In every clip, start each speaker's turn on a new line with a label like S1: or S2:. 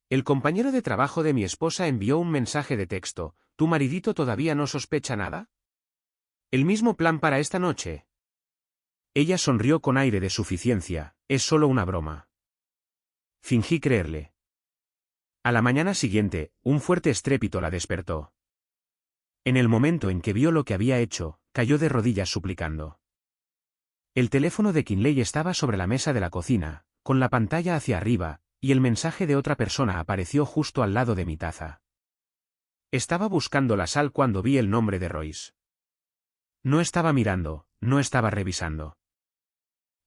S1: El compañero de trabajo de mi esposa envió un mensaje de texto. ¿Tu maridito todavía no sospecha nada? ¿El mismo plan para esta noche? Ella sonrió con aire de suficiencia. Es solo una broma. Fingí creerle. A la mañana siguiente, un fuerte estrépito la despertó. En el momento en que vio lo que había hecho, cayó de rodillas suplicando. El teléfono de Kinley estaba sobre la mesa de la cocina, con la pantalla hacia arriba, y el mensaje de otra persona apareció justo al lado de mi taza. Estaba buscando la sal cuando vi el nombre de Royce. No estaba mirando, no estaba revisando.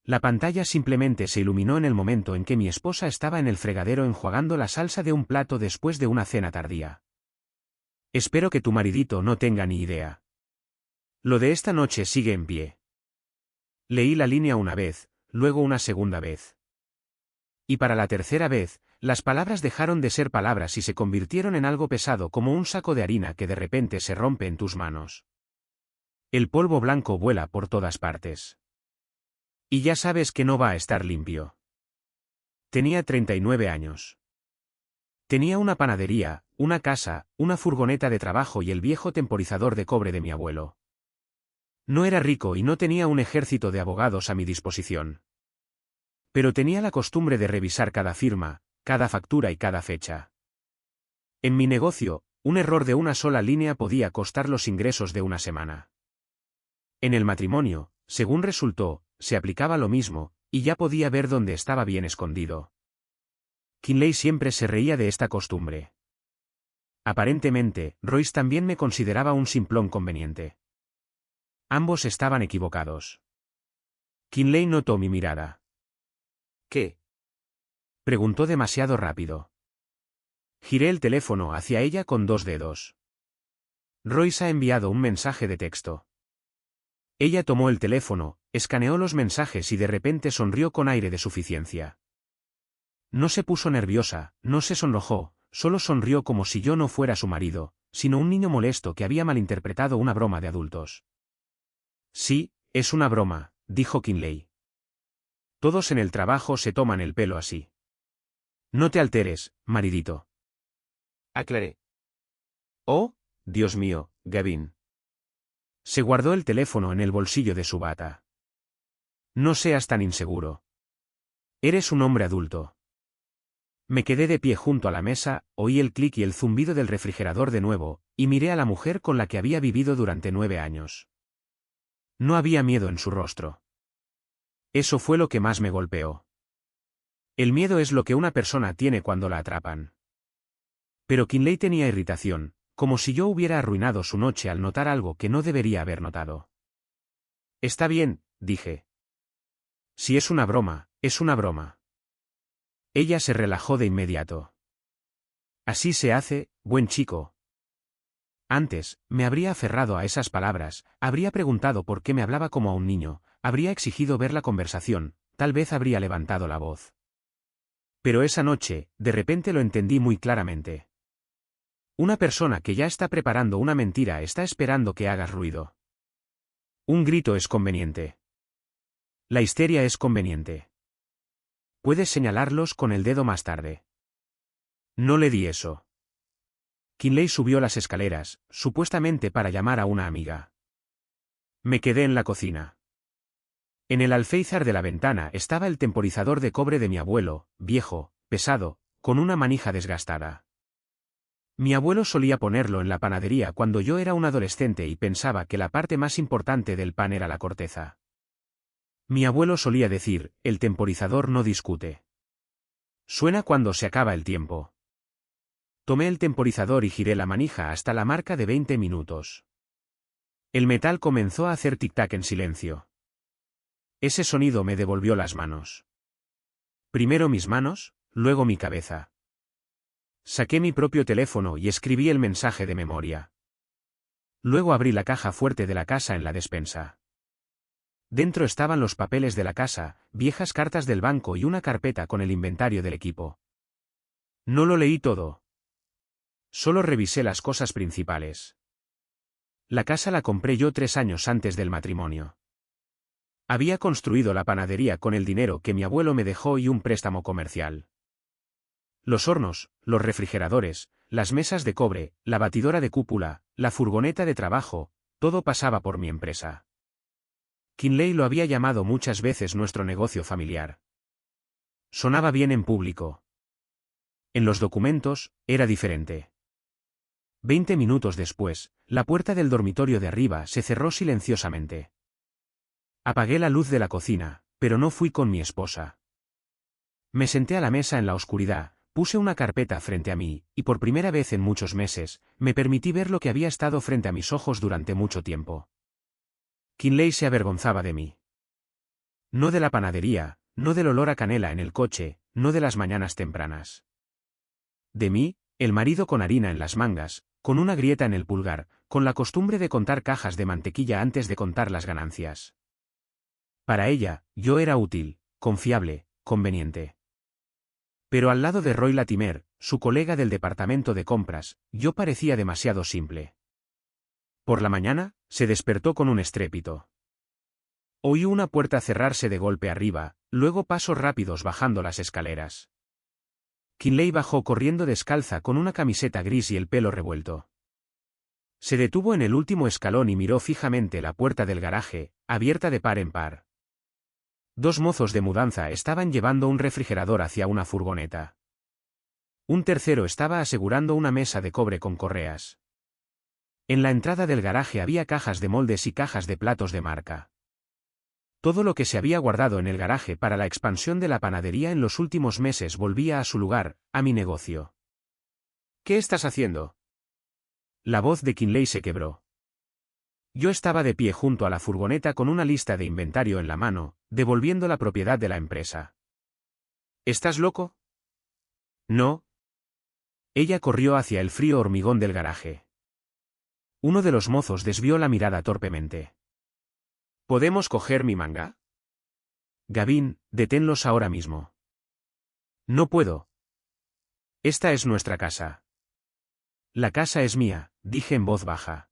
S1: La pantalla simplemente se iluminó en el momento en que mi esposa estaba en el fregadero enjuagando la salsa de un plato después de una cena tardía. Espero que tu maridito no tenga ni idea. Lo de esta noche sigue en pie. Leí la línea una vez, luego una segunda vez. Y para la tercera vez, las palabras dejaron de ser palabras y se convirtieron en algo pesado como un saco de harina que de repente se rompe en tus manos. El polvo blanco vuela por todas partes. Y ya sabes que no va a estar limpio. Tenía 39 años. Tenía una panadería, una casa, una furgoneta de trabajo y el viejo temporizador de cobre de mi abuelo. No era rico y no tenía un ejército de abogados a mi disposición. Pero tenía la costumbre de revisar cada firma, cada factura y cada fecha. En mi negocio, un error de una sola línea podía costar los ingresos de una semana. En el matrimonio, según resultó, se aplicaba lo mismo, y ya podía ver dónde estaba bien escondido. Kinley siempre se reía de esta costumbre. Aparentemente, Royce también me consideraba un simplón conveniente. Ambos estaban equivocados. Kinley notó mi mirada. ¿Qué? Preguntó demasiado rápido. Giré el teléfono hacia ella con 2 dedos. Royce ha enviado un mensaje de texto. Ella tomó el teléfono, escaneó los mensajes y de repente sonrió con aire de suficiencia. No se puso nerviosa, no se sonrojó, solo sonrió como si yo no fuera su marido, sino un niño molesto que había malinterpretado una broma de adultos. Sí, es una broma, dijo Kinley. Todos en el trabajo se toman el pelo así. No te alteres, maridito. Aclaré. Oh, Dios mío, Gavin. Se guardó el teléfono en el bolsillo de su bata. No seas tan inseguro. Eres un hombre adulto. Me quedé de pie junto a la mesa, oí el clic y el zumbido del refrigerador de nuevo, y miré a la mujer con la que había vivido durante 9 años. No había miedo en su rostro. Eso fue lo que más me golpeó. El miedo es lo que una persona tiene cuando la atrapan. Pero Kinley tenía irritación, como si yo hubiera arruinado su noche al notar algo que no debería haber notado. Está bien, dije. Si es una broma, es una broma. Ella se relajó de inmediato. Así se hace, buen chico. Antes, me habría aferrado a esas palabras, habría preguntado por qué me hablaba como a un niño, habría exigido ver la conversación, tal vez habría levantado la voz. Pero esa noche, de repente lo entendí muy claramente. Una persona que ya está preparando una mentira está esperando que hagas ruido. Un grito es conveniente. La histeria es conveniente. Puedes señalarlos con el dedo más tarde. No le di eso. Kinley subió las escaleras, supuestamente para llamar a una amiga. Me quedé en la cocina. En el alféizar de la ventana estaba el temporizador de cobre de mi abuelo, viejo, pesado, con una manija desgastada. Mi abuelo solía ponerlo en la panadería cuando yo era un adolescente y pensaba que la parte más importante del pan era la corteza. Mi abuelo solía decir, el temporizador no discute. Suena cuando se acaba el tiempo. Tomé el temporizador y giré la manija hasta la marca de 20 minutos. El metal comenzó a hacer tic-tac en silencio. Ese sonido me devolvió las manos. Primero mis manos, luego mi cabeza. Saqué mi propio teléfono y escribí el mensaje de memoria. Luego abrí la caja fuerte de la casa en la despensa. Dentro estaban los papeles de la casa, viejas cartas del banco y una carpeta con el inventario del equipo. No lo leí todo. Solo revisé las cosas principales. La casa la compré yo 3 años antes del matrimonio. Había construido la panadería con el dinero que mi abuelo me dejó y un préstamo comercial. Los hornos, los refrigeradores, las mesas de cobre, la batidora de cúpula, la furgoneta de trabajo, todo pasaba por mi empresa. Kinley lo había llamado muchas veces nuestro negocio familiar. Sonaba bien en público. En los documentos, era diferente. 20 minutos después, la puerta del dormitorio de arriba se cerró silenciosamente. Apagué la luz de la cocina, pero no fui con mi esposa. Me senté a la mesa en la oscuridad, puse una carpeta frente a mí, y por primera vez en muchos meses, me permití ver lo que había estado frente a mis ojos durante mucho tiempo. Kinley se avergonzaba de mí. No de la panadería, no del olor a canela en el coche, no de las mañanas tempranas. De mí, el marido con harina en las mangas, con una grieta en el pulgar, con la costumbre de contar cajas de mantequilla antes de contar las ganancias. Para ella, yo era útil, confiable, conveniente. Pero al lado de Roy Latimer, su colega del departamento de compras, yo parecía demasiado simple. Por la mañana, se despertó con un estrépito. Oí una puerta cerrarse de golpe arriba, luego pasos rápidos bajando las escaleras. Kinley bajó corriendo descalza con una camiseta gris y el pelo revuelto. Se detuvo en el último escalón y miró fijamente la puerta del garaje, abierta de par en par. Dos mozos de mudanza estaban llevando un refrigerador hacia una furgoneta. Un tercero estaba asegurando una mesa de cobre con correas. En la entrada del garaje había cajas de moldes y cajas de platos de marca. Todo lo que se había guardado en el garaje para la expansión de la panadería en los últimos meses volvía a su lugar, a mi negocio. ¿Qué estás haciendo? La voz de Kinley se quebró. Yo estaba de pie junto a la furgoneta con una lista de inventario en la mano, devolviendo la propiedad de la empresa. ¿Estás loco? No. Ella corrió hacia el frío hormigón del garaje. Uno de los mozos desvió la mirada torpemente. ¿Podemos coger mi manga? Gavin, deténlos ahora mismo. No puedo. Esta es nuestra casa. La casa es mía, dije en voz baja.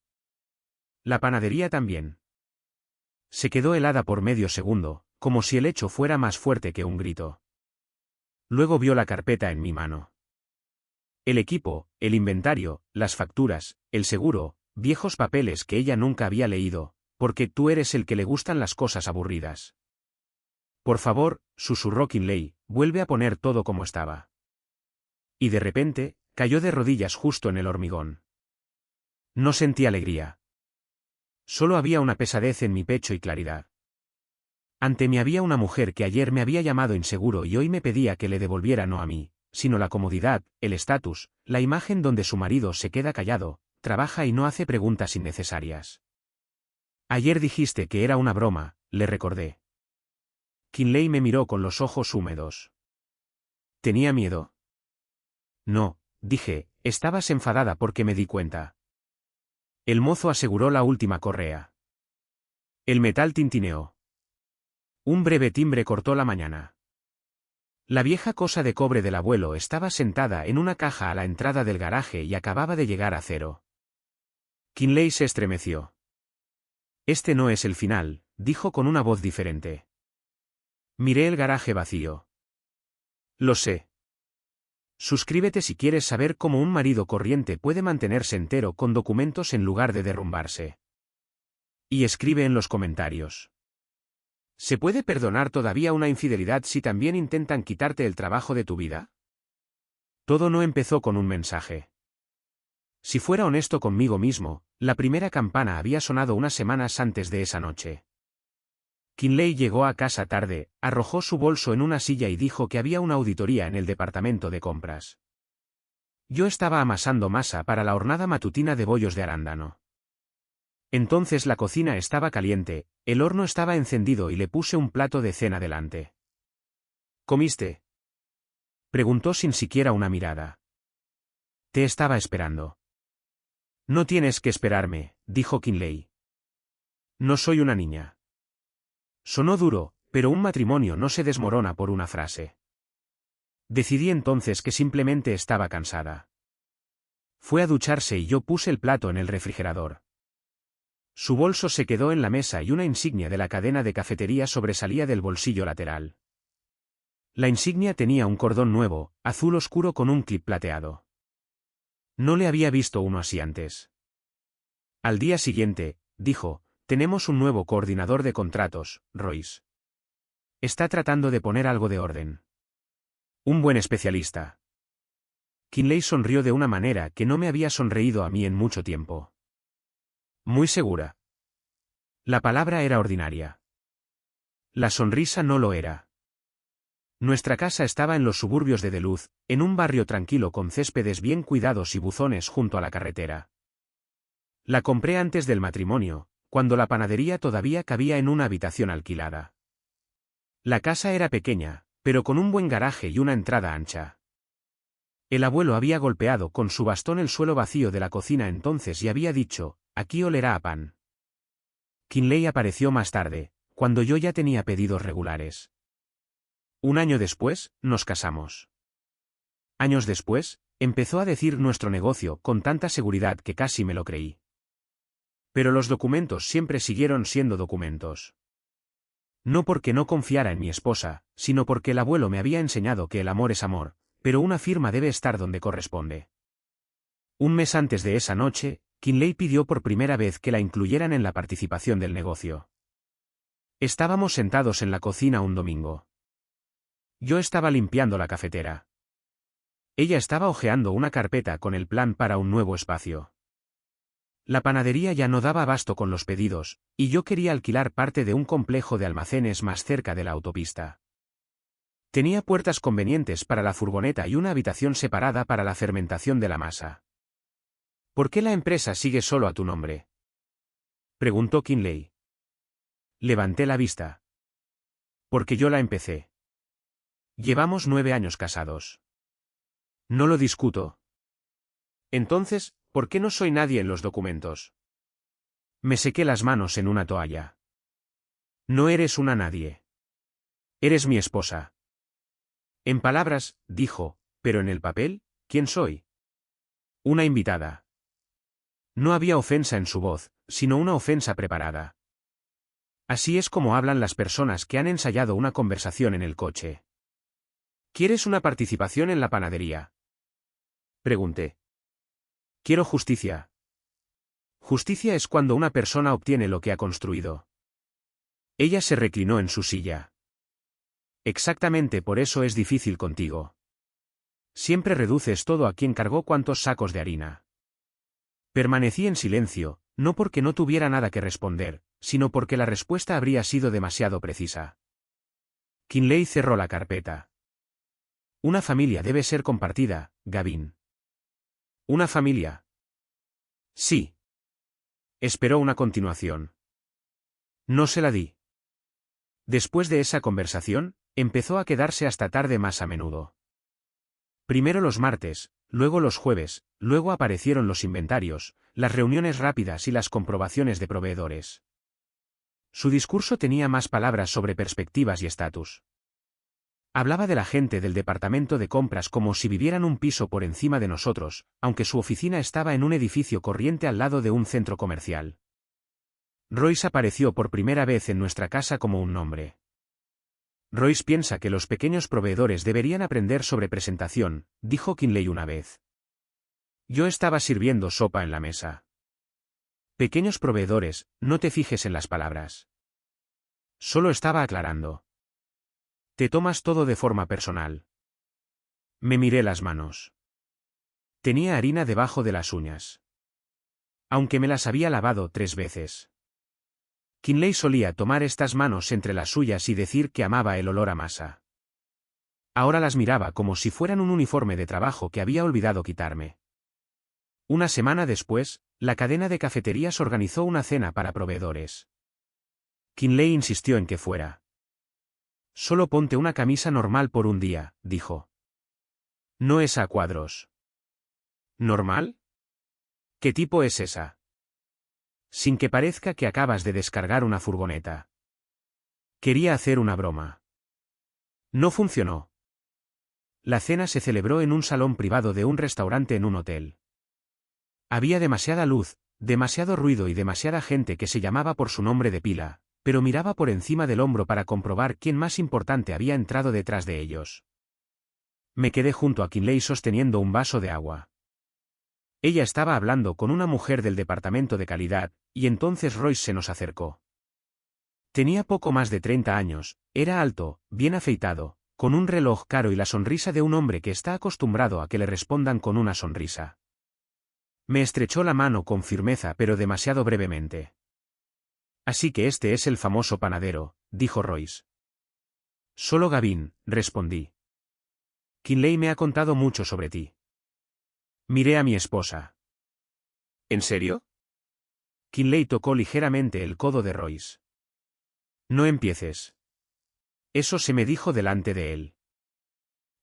S1: La panadería también. Se quedó helada por medio segundo, como si el hecho fuera más fuerte que un grito. Luego vio la carpeta en mi mano. El equipo, el inventario, las facturas, el seguro, viejos papeles que ella nunca había leído, porque tú eres el que le gustan las cosas aburridas. Por favor, susurró Kinley, vuelve a poner todo como estaba. Y de repente, cayó de rodillas justo en el hormigón. No sentí alegría. Solo había una pesadez en mi pecho y claridad. Ante mí había una mujer que ayer me había llamado inseguro y hoy me pedía que le devolviera no a mí, sino la comodidad, el estatus, la imagen donde su marido se queda callado, trabaja y no hace preguntas innecesarias. Ayer dijiste que era una broma, le recordé. Kinley me miró con los ojos húmedos. ¿Tenía miedo? No, dije, estabas enfadada porque me di cuenta. El mozo aseguró la última correa. El metal tintineó. Un breve timbre cortó la mañana. La vieja cosa de cobre del abuelo estaba sentada en una caja a la entrada del garaje y acababa de llegar a cero. Kinley se estremeció. Este no es el final, dijo con una voz diferente. Miré el garaje vacío. Lo sé. Suscríbete si quieres saber cómo un marido corriente puede mantenerse entero con documentos en lugar de derrumbarse. Y escribe en los comentarios. ¿Se puede perdonar todavía una infidelidad si también intentan quitarte el trabajo de tu vida? Todo no empezó con un mensaje. Si fuera honesto conmigo mismo, la primera campana había sonado unas semanas antes de esa noche. Kinley llegó a casa tarde, arrojó su bolso en una silla y dijo que había una auditoría en el departamento de compras. Yo estaba amasando masa para la hornada matutina de bollos de arándano. Entonces la cocina estaba caliente, el horno estaba encendido y le puse un plato de cena delante. ¿Comiste? Preguntó sin siquiera una mirada. Te estaba esperando. No tienes que esperarme, dijo Kinley. No soy una niña. Sonó duro, pero un matrimonio no se desmorona por una frase. Decidí entonces que simplemente estaba cansada. Fue a ducharse y yo puse el plato en el refrigerador. Su bolso se quedó en la mesa y una insignia de la cadena de cafetería sobresalía del bolsillo lateral. La insignia tenía un cordón nuevo, azul oscuro con un clip plateado. No le había visto uno así antes. Al día siguiente, dijo, tenemos un nuevo coordinador de contratos, Royce. Está tratando de poner algo de orden. Un buen especialista. Kinley sonrió de una manera que no me había sonreído a mí en mucho tiempo. Muy segura. La palabra era ordinaria. La sonrisa no lo era. Nuestra casa estaba en los suburbios de Duluth, en un barrio tranquilo con céspedes bien cuidados y buzones junto a la carretera. La compré antes del matrimonio, cuando la panadería todavía cabía en una habitación alquilada. La casa era pequeña, pero con un buen garaje y una entrada ancha. El abuelo había golpeado con su bastón el suelo vacío de la cocina entonces y había dicho, aquí olerá a pan. Kinley apareció más tarde, cuando yo ya tenía pedidos regulares. Un año después, nos casamos. Años después, empezó a decir nuestro negocio con tanta seguridad que casi me lo creí. Pero los documentos siempre siguieron siendo documentos. No porque no confiara en mi esposa, sino porque el abuelo me había enseñado que el amor es amor, pero una firma debe estar donde corresponde. Un mes antes de esa noche, Kinley pidió por primera vez que la incluyeran en la participación del negocio. Estábamos sentados en la cocina un domingo. Yo estaba limpiando la cafetera. Ella estaba hojeando una carpeta con el plan para un nuevo espacio. La panadería ya no daba abasto con los pedidos, y yo quería alquilar parte de un complejo de almacenes más cerca de la autopista. Tenía puertas convenientes para la furgoneta y una habitación separada para la fermentación de la masa. ¿Por qué la empresa sigue solo a tu nombre?, preguntó Kinley. Levanté la vista. Porque yo la empecé. Llevamos 9 años casados. No lo discuto. Entonces, ¿por qué no soy nadie en los documentos? Me sequé las manos en una toalla. No eres una nadie. Eres mi esposa. En palabras, dijo, pero en el papel, ¿quién soy? Una invitada. No había ofensa en su voz, sino una ofensa preparada. Así es como hablan las personas que han ensayado una conversación en el coche. ¿Quieres una participación en la panadería?, pregunté. Quiero justicia. Justicia es cuando una persona obtiene lo que ha construido. Ella se reclinó en su silla. Exactamente por eso es difícil contigo. Siempre reduces todo a quien cargó cuántos sacos de harina. Permanecí en silencio, no porque no tuviera nada que responder, sino porque la respuesta habría sido demasiado precisa. Kinley cerró la carpeta. Una familia debe ser compartida, Gavin. ¿Una familia? Sí. Esperó una continuación. No se la di. Después de esa conversación, empezó a quedarse hasta tarde más a menudo. Primero los martes, luego los jueves, luego aparecieron los inventarios, las reuniones rápidas y las comprobaciones de proveedores. Su discurso tenía más palabras sobre perspectivas y estatus. Hablaba de la gente del departamento de compras como si vivieran un piso por encima de nosotros, aunque su oficina estaba en un edificio corriente al lado de un centro comercial. Royce apareció por primera vez en nuestra casa como un nombre. Royce piensa que los pequeños proveedores deberían aprender sobre presentación, dijo Kinley una vez. Yo estaba sirviendo sopa en la mesa. Pequeños proveedores, no te fijes en las palabras. Solo estaba aclarando. Te tomas todo de forma personal. Me miré las manos. Tenía harina debajo de las uñas. Aunque me las había lavado 3 veces. Kinley solía tomar estas manos entre las suyas y decir que amaba el olor a masa. Ahora las miraba como si fueran un uniforme de trabajo que había olvidado quitarme. Una semana después, la cadena de cafeterías organizó una cena para proveedores. Kinley insistió en que fuera. Solo ponte una camisa normal por un día, dijo. No es a cuadros. ¿Normal? ¿Qué tipo es esa? Sin que parezca que acabas de descargar una furgoneta. Quería hacer una broma. No funcionó. La cena se celebró en un salón privado de un restaurante en un hotel. Había demasiada luz, demasiado ruido y demasiada gente que se llamaba por su nombre de pila, pero miraba por encima del hombro para comprobar quién más importante había entrado detrás de ellos. Me quedé junto a Kinley sosteniendo un vaso de agua. Ella estaba hablando con una mujer del departamento de calidad, y entonces Royce se nos acercó. Tenía poco más de 30 años, era alto, bien afeitado, con un reloj caro y la sonrisa de un hombre que está acostumbrado a que le respondan con una sonrisa. Me estrechó la mano con firmeza pero demasiado brevemente. Así que este es el famoso panadero, dijo Royce. Solo Gavin, respondí. Kinley me ha contado mucho sobre ti. Miré a mi esposa. ¿En serio? Kinley tocó ligeramente el codo de Royce. No empieces. Eso se me dijo delante de él.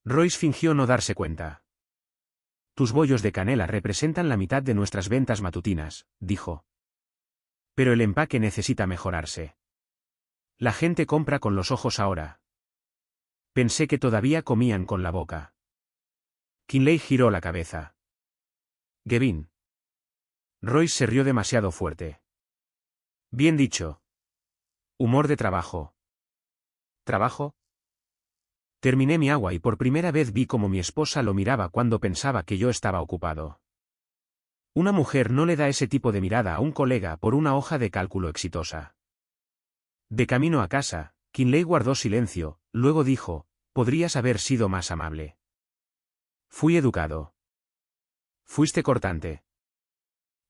S1: Royce fingió no darse cuenta. Tus bollos de canela representan la mitad de nuestras ventas matutinas, dijo. Pero el empaque necesita mejorarse. La gente compra con los ojos ahora. Pensé que todavía comían con la boca. Kinley giró la cabeza. Gavin. Royce se rió demasiado fuerte. Bien dicho. Humor de trabajo. ¿Trabajo? Terminé mi agua y por primera vez vi cómo mi esposa lo miraba cuando pensaba que yo estaba ocupado. Una mujer no le da ese tipo de mirada a un colega por una hoja de cálculo exitosa. De camino a casa, Kinley guardó silencio, luego dijo, podrías haber sido más amable. Fui educado. Fuiste cortante.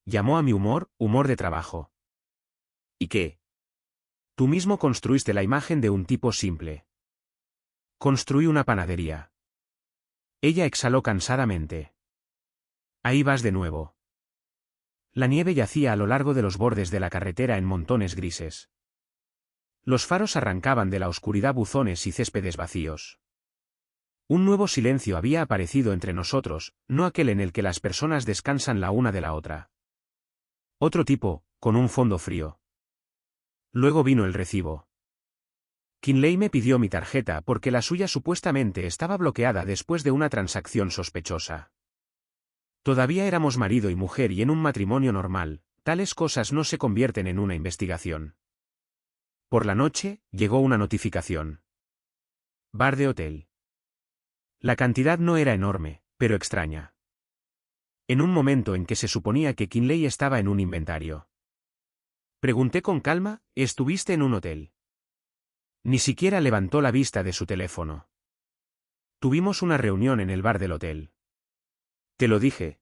S1: Llamó a mi humor, humor de trabajo. ¿Y qué? Tú mismo construiste la imagen de un tipo simple. Construí una panadería. Ella exhaló cansadamente. Ahí vas de nuevo. La nieve yacía a lo largo de los bordes de la carretera en montones grises. Los faros arrancaban de la oscuridad buzones y céspedes vacíos. Un nuevo silencio había aparecido entre nosotros, no aquel en el que las personas descansan la una de la otra. Otro tipo, con un fondo frío. Luego vino el recibo. Kinley me pidió mi tarjeta porque la suya supuestamente estaba bloqueada después de una transacción sospechosa. Todavía éramos marido y mujer y en un matrimonio normal, tales cosas no se convierten en una investigación. Por la noche, llegó una notificación. Bar de hotel. La cantidad no era enorme, pero extraña. En un momento en que se suponía que Kinley estaba en un inventario. Pregunté con calma, ¿estuviste en un hotel? Ni siquiera levantó la vista de su teléfono. Tuvimos una reunión en el bar del hotel. Te lo dije.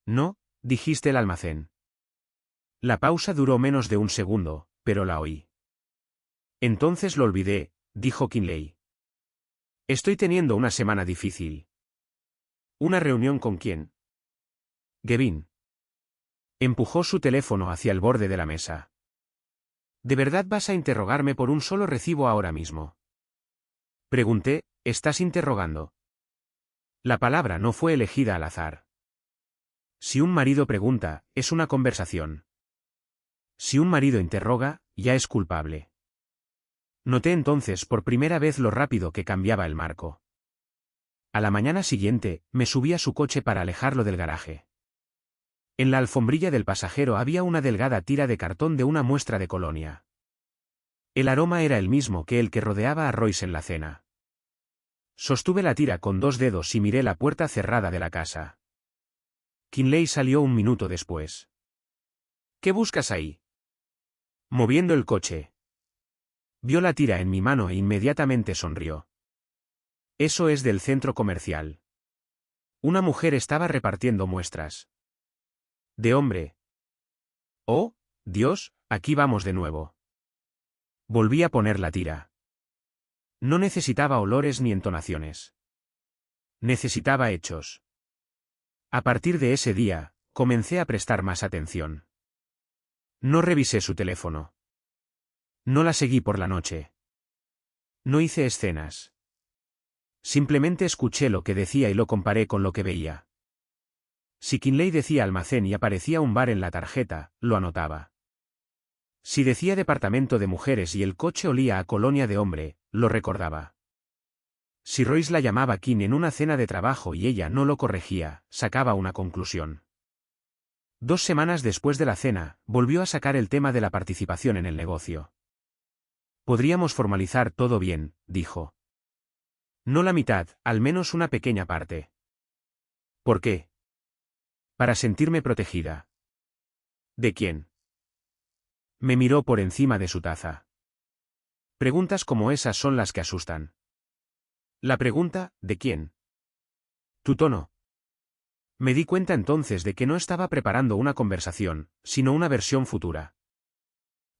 S1: No, dijiste el almacén. La pausa duró menos de un segundo, pero la oí. Entonces lo olvidé, dijo Kinley. Estoy teniendo una semana difícil. ¿Una reunión con quién? Gavin. Empujó su teléfono hacia el borde de la mesa. ¿De verdad vas a interrogarme por un solo recibo ahora mismo? Pregunté, ¿estás interrogando? La palabra no fue elegida al azar. Si un marido pregunta, es una conversación. Si un marido interroga, ya es culpable. Noté entonces por primera vez lo rápido que cambiaba el marco. A la mañana siguiente, me subí a su coche para alejarlo del garaje. En la alfombrilla del pasajero había una delgada tira de cartón de una muestra de colonia. El aroma era el mismo que el que rodeaba a Royce en la cena. Sostuve la tira con 2 dedos y miré la puerta cerrada de la casa. Kinley salió un minuto después. ¿Qué buscas ahí? Moviendo el coche. Vio la tira en mi mano e inmediatamente sonrió. Eso es del centro comercial. Una mujer estaba repartiendo muestras. De hombre. Oh, Dios, aquí vamos de nuevo. Volví a poner la tira. No necesitaba olores ni entonaciones. Necesitaba hechos. A partir de ese día, comencé a prestar más atención. No revisé su teléfono. No la seguí por la noche. No hice escenas. Simplemente escuché lo que decía y lo comparé con lo que veía. Si Kinley decía almacén y aparecía un bar en la tarjeta, lo anotaba. Si decía departamento de mujeres y el coche olía a colonia de hombre, lo recordaba. Si Royce la llamaba Kin en una cena de trabajo y ella no lo corregía, sacaba una conclusión. 2 semanas después de la cena, volvió a sacar el tema de la participación en el negocio. Podríamos formalizar todo bien, dijo. No la mitad, al menos una pequeña parte. ¿Por qué? Para sentirme protegida. ¿De quién? Me miró por encima de su taza. Preguntas como esas son las que asustan. La pregunta, ¿de quién? Tu tono. Me di cuenta entonces de que no estaba preparando una conversación, sino una versión futura.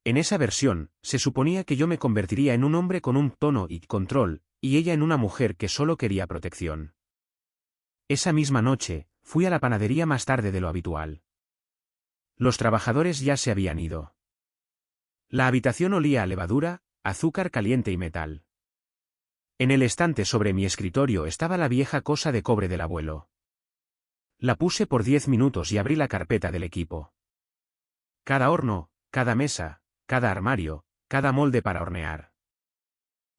S1: En esa versión, se suponía que yo me convertiría en un hombre con un tono y control, y ella en una mujer que solo quería protección. Esa misma noche, fui a la panadería más tarde de lo habitual. Los trabajadores ya se habían ido. La habitación olía a levadura, azúcar caliente y metal. En el estante sobre mi escritorio estaba la vieja cosa de cobre del abuelo. La puse por 10 minutos y abrí la carpeta del equipo. Cada horno, cada mesa, cada armario, cada molde para hornear.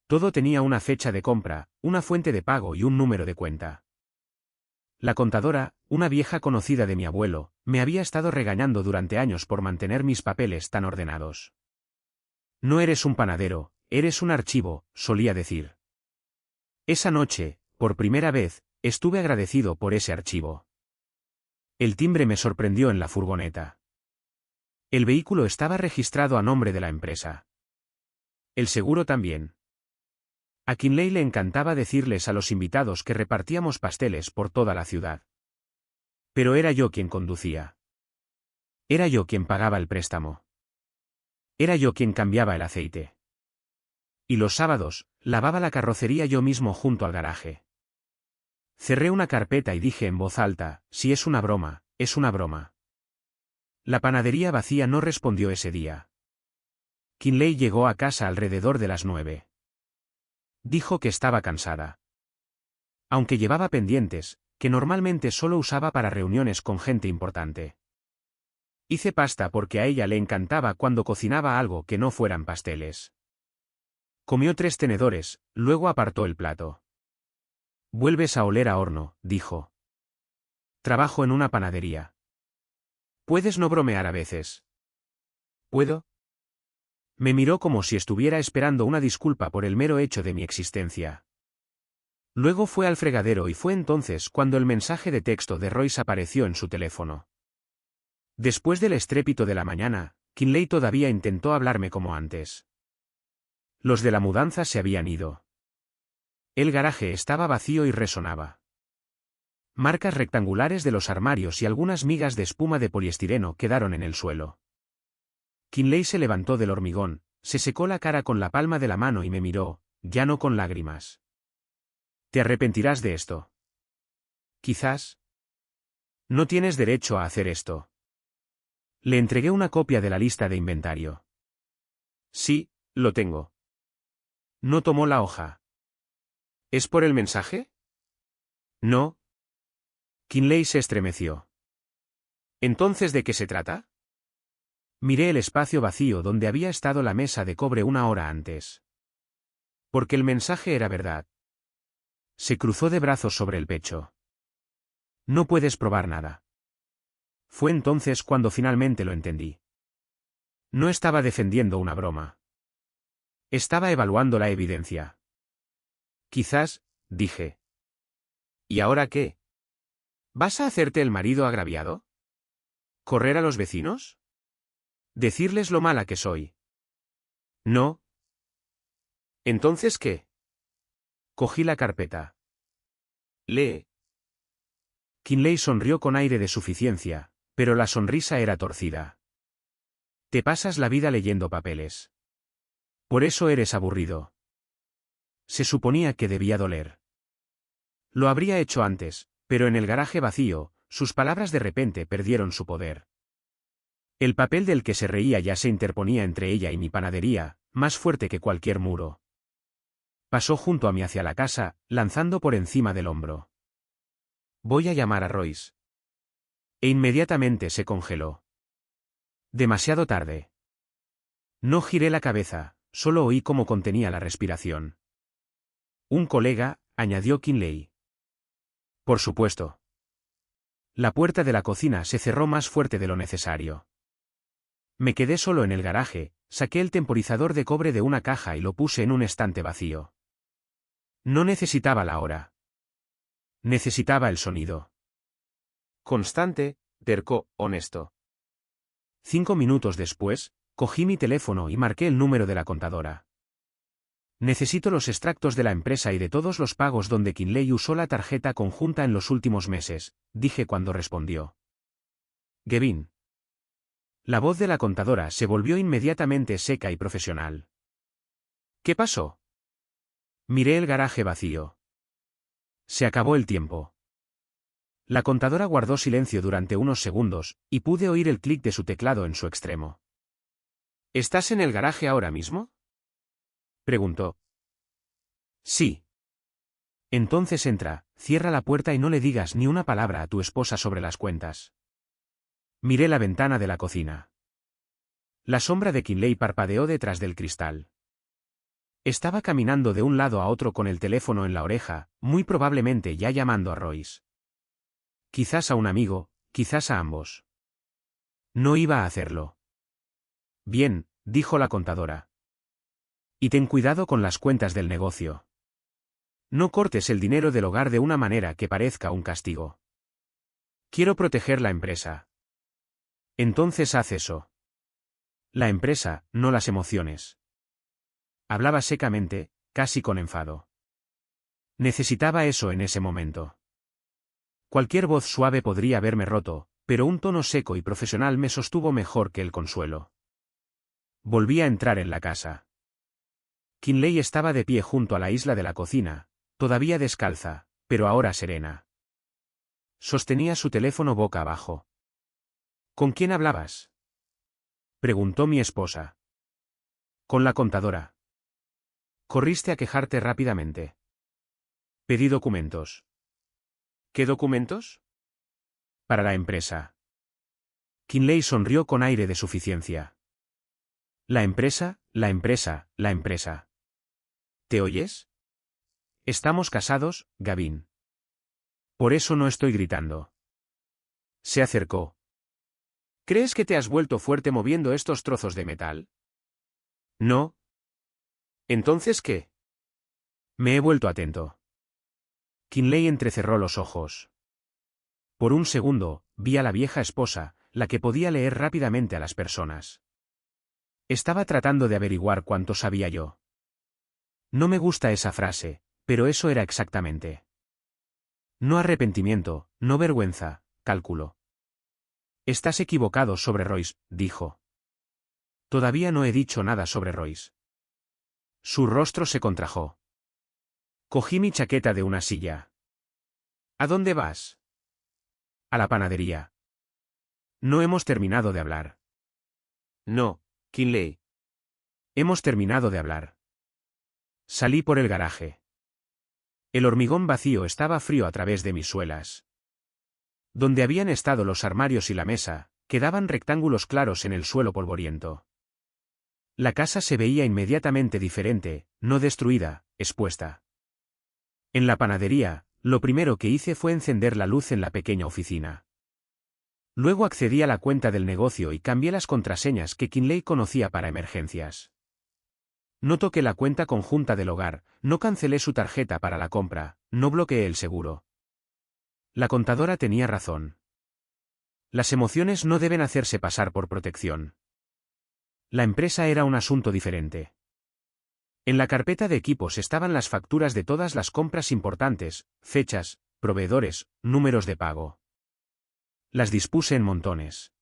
S1: Todo tenía una fecha de compra, una fuente de pago y un número de cuenta. La contadora, una vieja conocida de mi abuelo, me había estado regañando durante años por mantener mis papeles tan ordenados. No eres un panadero, eres un archivo, solía decir. Esa noche, por primera vez, estuve agradecido por ese archivo. El timbre me sorprendió en la furgoneta. El vehículo estaba registrado a nombre de la empresa. El seguro también. A Kinley le encantaba decirles a los invitados que repartíamos pasteles por toda la ciudad. Pero era yo quien conducía. Era yo quien pagaba el préstamo. Era yo quien cambiaba el aceite. Y los sábados, lavaba la carrocería yo mismo junto al garaje. Cerré una carpeta y dije en voz alta, si es una broma, es una broma. La panadería vacía no respondió ese día. Kinley llegó a casa alrededor de las 9. Dijo que estaba cansada. Aunque llevaba pendientes, que normalmente solo usaba para reuniones con gente importante. Hice pasta porque a ella le encantaba cuando cocinaba algo que no fueran pasteles. Comió 3 tenedores, luego apartó el plato. Vuelves a oler a horno, dijo. Trabajo en una panadería. Puedes no bromear a veces. ¿Puedo? Me miró como si estuviera esperando una disculpa por el mero hecho de mi existencia. Luego fue al fregadero y fue entonces cuando el mensaje de texto de Royce apareció en su teléfono. Después del estrépito de la mañana, Kinley todavía intentó hablarme como antes. Los de la mudanza se habían ido. El garaje estaba vacío y resonaba. Marcas rectangulares de los armarios y algunas migas de espuma de poliestireno quedaron en el suelo. Kinley se levantó del hormigón, se secó la cara con la palma de la mano y me miró, ya no con lágrimas. ¿Te arrepentirás de esto? Quizás. No tienes derecho a hacer esto. Le entregué una copia de la lista de inventario. Sí, lo tengo. No tomó la hoja. ¿Es por el mensaje? No. Kinley se estremeció. ¿Entonces de qué se trata? Miré el espacio vacío donde había estado la mesa de cobre una hora antes. Porque el mensaje era verdad. Se cruzó de brazos sobre el pecho. No puedes probar nada. Fue entonces cuando finalmente lo entendí. No estaba defendiendo una broma. Estaba evaluando la evidencia. Quizás, dije. ¿Y ahora qué? ¿Vas a hacerte el marido agraviado? ¿Correr a los vecinos? ¿Decirles lo mala que soy? No. ¿Entonces qué? Cogí la carpeta. Lee. Kinley sonrió con aire de suficiencia, pero la sonrisa era torcida. Te pasas la vida leyendo papeles. Por eso eres aburrido. Se suponía que debía doler. Lo habría hecho antes, pero en el garaje vacío, sus palabras de repente perdieron su poder. El papel del que se reía ya se interponía entre ella y mi panadería, más fuerte que cualquier muro. Pasó junto a mí hacia la casa, lanzando por encima del hombro. Voy a llamar a Royce. E inmediatamente se congeló. Demasiado tarde. No giré la cabeza, solo oí cómo contenía la respiración. Un colega, añadió Kinley. Por supuesto. La puerta de la cocina se cerró más fuerte de lo necesario. Me quedé solo en el garaje, Saqué el temporizador de cobre de una caja y lo puse en un estante vacío. No necesitaba la hora. Necesitaba el sonido. Constante, terco, honesto. 5 minutos después, cogí mi teléfono y marqué el número de la contadora. Necesito los extractos de la empresa y de todos los pagos donde Kinley usó la tarjeta conjunta en los últimos meses, dije cuando respondió. Gavin. La voz de la contadora se volvió inmediatamente seca y profesional. ¿Qué pasó? Miré el garaje vacío. Se acabó el tiempo. La contadora guardó silencio durante unos segundos, y pude oír el clic de su teclado en su extremo. ¿Estás en el garaje ahora mismo? Preguntó. Sí. Entonces entra, cierra la puerta y no le digas ni una palabra a tu esposa sobre las cuentas. Miré la ventana de la cocina. La sombra de Kinley parpadeó detrás del cristal. Estaba caminando de un lado a otro con el teléfono en la oreja, muy probablemente ya llamando a Royce. Quizás a un amigo, quizás a ambos. No iba a hacerlo. Bien, dijo la contadora. Y ten cuidado con las cuentas del negocio. No cortes el dinero del hogar de una manera que parezca un castigo. Quiero proteger la empresa. Entonces haz eso. La empresa, no las emociones. Hablaba secamente, casi con enfado. Necesitaba eso en ese momento. Cualquier voz suave podría haberme roto, pero un tono seco y profesional me sostuvo mejor que el consuelo. Volví a entrar en la casa. Kinley estaba de pie junto a la isla de la cocina, todavía descalza, pero ahora serena. Sostenía su teléfono boca abajo. ¿Con quién hablabas? Preguntó mi esposa. Con la contadora. Corriste a quejarte rápidamente. Pedí documentos. ¿Qué documentos? Para la empresa. Kinley sonrió con aire de suficiencia. La empresa, la empresa, la empresa. ¿Te oyes? Estamos casados, Gavin. Por eso no estoy gritando. Se acercó. ¿Crees que te has vuelto fuerte moviendo estos trozos de metal? No. ¿Entonces qué? Me he vuelto atento. Kinley entrecerró los ojos. Por un segundo, vi a la vieja esposa, la que podía leer rápidamente a las personas. Estaba tratando de averiguar cuánto sabía yo. No me gusta esa frase, pero eso era exactamente. No arrepentimiento, no vergüenza, cálculo. Estás equivocado sobre Royce, dijo. Todavía no he dicho nada sobre Royce. Su rostro se contrajo. Cogí mi chaqueta de una silla. ¿A dónde vas? A la panadería. No hemos terminado de hablar. No, Kinley. Hemos terminado de hablar. Salí por el garaje. El hormigón vacío estaba frío a través de mis suelas. Donde habían estado los armarios y la mesa, quedaban rectángulos claros en el suelo polvoriento. La casa se veía inmediatamente diferente, no destruida, expuesta. En la panadería, lo primero que hice fue encender la luz en la pequeña oficina. Luego accedí a la cuenta del negocio y cambié las contraseñas que Kinley conocía para emergencias. No toqué la cuenta conjunta del hogar, no cancelé su tarjeta para la compra, no bloqueé el seguro. La contadora tenía razón. Las emociones no deben hacerse pasar por protección. La empresa era un asunto diferente. En la carpeta de equipos estaban las facturas de todas las compras importantes, fechas, proveedores, números de pago. Las dispuse en montones.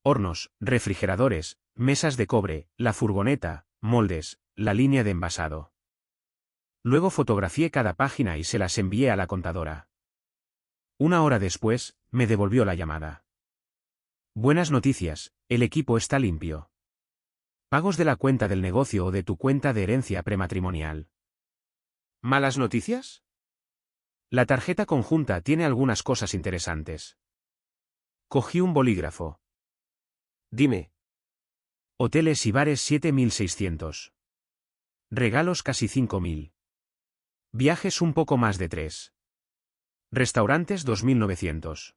S1: Hornos, refrigeradores, mesas de cobre, la furgoneta, moldes, la línea de envasado. Luego fotografié cada página y se las envié a la contadora. Una hora después, me devolvió la llamada. Buenas noticias, el equipo está limpio. Pagos de la cuenta del negocio o de tu cuenta de herencia prematrimonial. ¿Malas noticias? La tarjeta conjunta tiene algunas cosas interesantes. Cogí un bolígrafo. Dime. Hoteles y bares 7.600. Regalos casi 5.000. Viajes un poco más de 3. Restaurantes 2.900.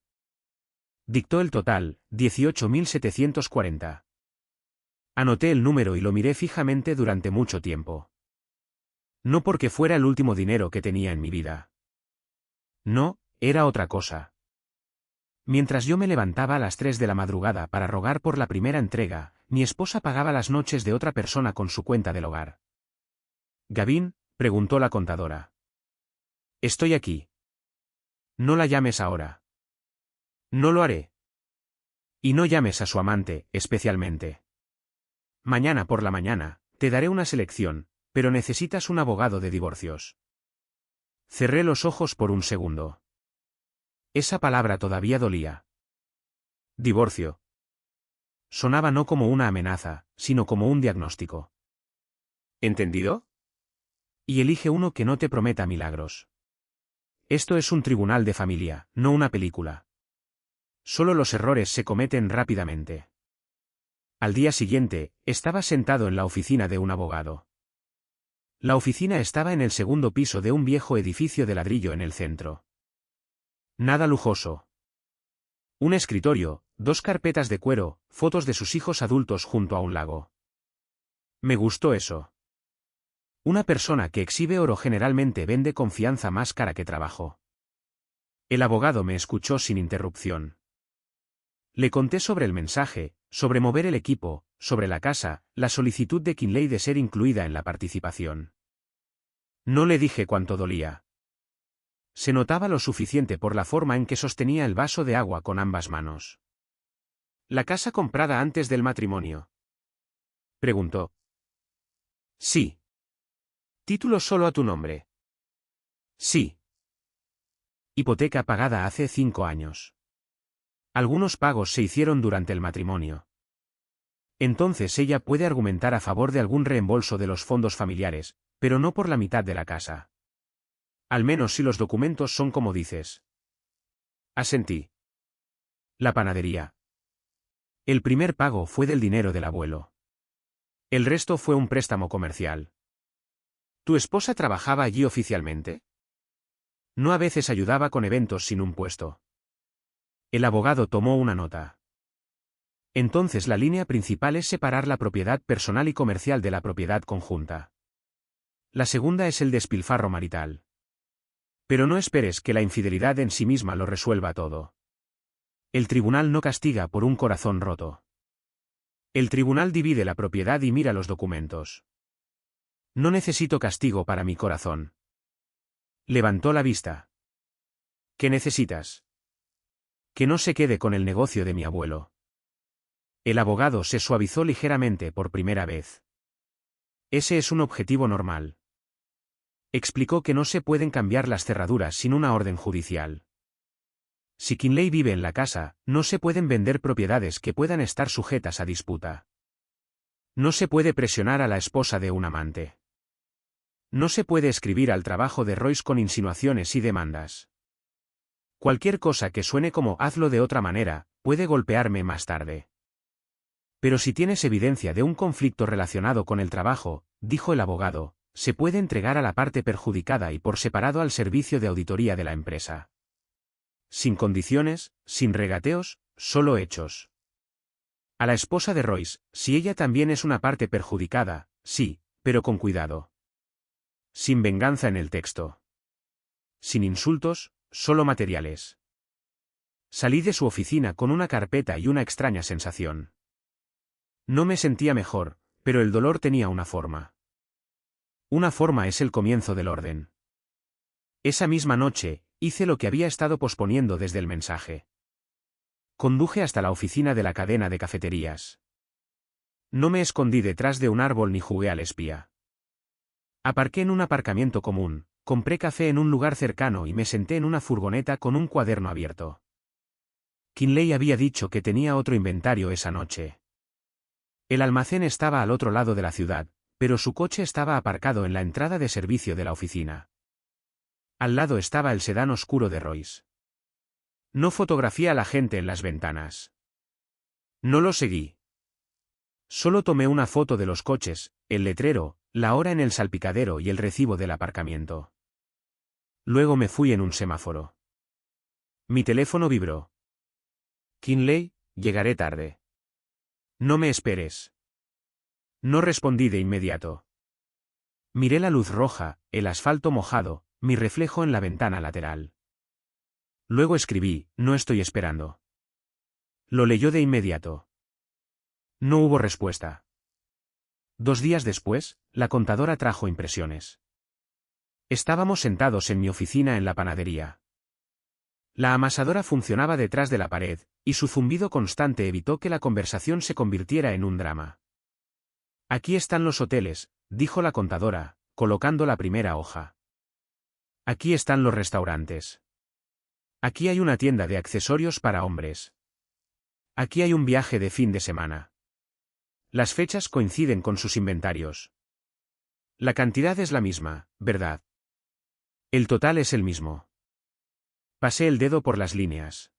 S1: Dictó el total, 18.740. Anoté el número y lo miré fijamente durante mucho tiempo. No porque fuera el último dinero que tenía en mi vida. No, era otra cosa. Mientras yo me levantaba a las 3 de la madrugada para rogar por la primera entrega, mi esposa pagaba las noches de otra persona con su cuenta del hogar. «Gavin», preguntó la contadora. «Estoy aquí». «No la llames ahora». «No lo haré». «Y no llames a su amante, especialmente. Mañana por la mañana, te daré una selección, pero necesitas un abogado de divorcios». Cerré los ojos por un segundo. Esa palabra todavía dolía. Divorcio. Sonaba no como una amenaza, sino como un diagnóstico. ¿Entendido? Y elige uno que no te prometa milagros. Esto es un tribunal de familia, no una película. Solo los errores se cometen rápidamente. Al día siguiente, estaba sentado en la oficina de un abogado. La oficina estaba en el segundo piso de un viejo edificio de ladrillo en el centro. Nada lujoso. Un escritorio, 2 carpetas de cuero, fotos de sus hijos adultos junto a un lago. Me gustó eso. Una persona que exhibe oro generalmente vende confianza más cara que trabajo. El abogado me escuchó sin interrupción. Le conté sobre el mensaje, sobre mover el equipo, sobre la casa, la solicitud de Kinley de ser incluida en la participación. No le dije cuánto dolía. Se notaba lo suficiente por la forma en que sostenía el vaso de agua con ambas manos. ¿La casa comprada antes del matrimonio?, preguntó. Sí. ¿Título solo a tu nombre? Sí. Hipoteca pagada hace 5 años. Algunos pagos se hicieron durante el matrimonio. Entonces ella puede argumentar a favor de algún reembolso de los fondos familiares, pero no por la mitad de la casa. Al menos si los documentos son como dices. Asentí. La panadería. El primer pago fue del dinero del abuelo. El resto fue un préstamo comercial. ¿Tu esposa trabajaba allí oficialmente? No, a veces ayudaba con eventos sin un puesto. El abogado tomó una nota. Entonces la línea principal es separar la propiedad personal y comercial de la propiedad conjunta. La segunda es el despilfarro marital. Pero no esperes que la infidelidad en sí misma lo resuelva todo. El tribunal no castiga por un corazón roto. El tribunal divide la propiedad y mira los documentos. No necesito castigo para mi corazón. Levantó la vista. ¿Qué necesitas? Que no se quede con el negocio de mi abuelo. El abogado se suavizó ligeramente por primera vez. Ese es un objetivo normal. Explicó que no se pueden cambiar las cerraduras sin una orden judicial. Si Kinley vive en la casa, no se pueden vender propiedades que puedan estar sujetas a disputa. No se puede presionar a la esposa de un amante. No se puede escribir al trabajo de Royce con insinuaciones y demandas. Cualquier cosa que suene como hazlo de otra manera, puede golpearme más tarde. Pero si tienes evidencia de un conflicto relacionado con el trabajo, dijo el abogado, se puede entregar a la parte perjudicada y por separado al servicio de auditoría de la empresa. Sin condiciones, sin regateos, solo hechos. A la esposa de Royce, si ella también es una parte perjudicada, sí, pero con cuidado. Sin venganza en el texto. Sin insultos, solo materiales. Salí de su oficina con una carpeta y una extraña sensación. No me sentía mejor, pero el dolor tenía una forma. Una forma es el comienzo del orden. Esa misma noche, hice lo que había estado posponiendo desde el mensaje. Conduje hasta la oficina de la cadena de cafeterías. No me escondí detrás de un árbol ni jugué al espía. Aparqué en un aparcamiento común, compré café en un lugar cercano y me senté en una furgoneta con un cuaderno abierto. Kinley había dicho que tenía otro inventario esa noche. El almacén estaba al otro lado de la ciudad, pero su coche estaba aparcado en la entrada de servicio de la oficina. Al lado estaba el sedán oscuro de Royce. No fotografié a la gente en las ventanas. No lo seguí. Solo tomé una foto de los coches, el letrero, la hora en el salpicadero y el recibo del aparcamiento. Luego me fui en un semáforo. Mi teléfono vibró. Kinley, llegaré tarde. No me esperes. No respondí de inmediato. Miré la luz roja, el asfalto mojado, mi reflejo en la ventana lateral. Luego escribí, no estoy esperando. Lo leyó de inmediato. No hubo respuesta. 2 días después, la contadora trajo impresiones. Estábamos sentados en mi oficina en la panadería. La amasadora funcionaba detrás de la pared, y su zumbido constante evitó que la conversación se convirtiera en un drama. Aquí están los hoteles, dijo la contadora, colocando la primera hoja. Aquí están los restaurantes. Aquí hay una tienda de accesorios para hombres. Aquí hay un viaje de fin de semana. Las fechas coinciden con sus inventarios. La cantidad es la misma, ¿verdad? El total es el mismo. Pasé el dedo por las líneas.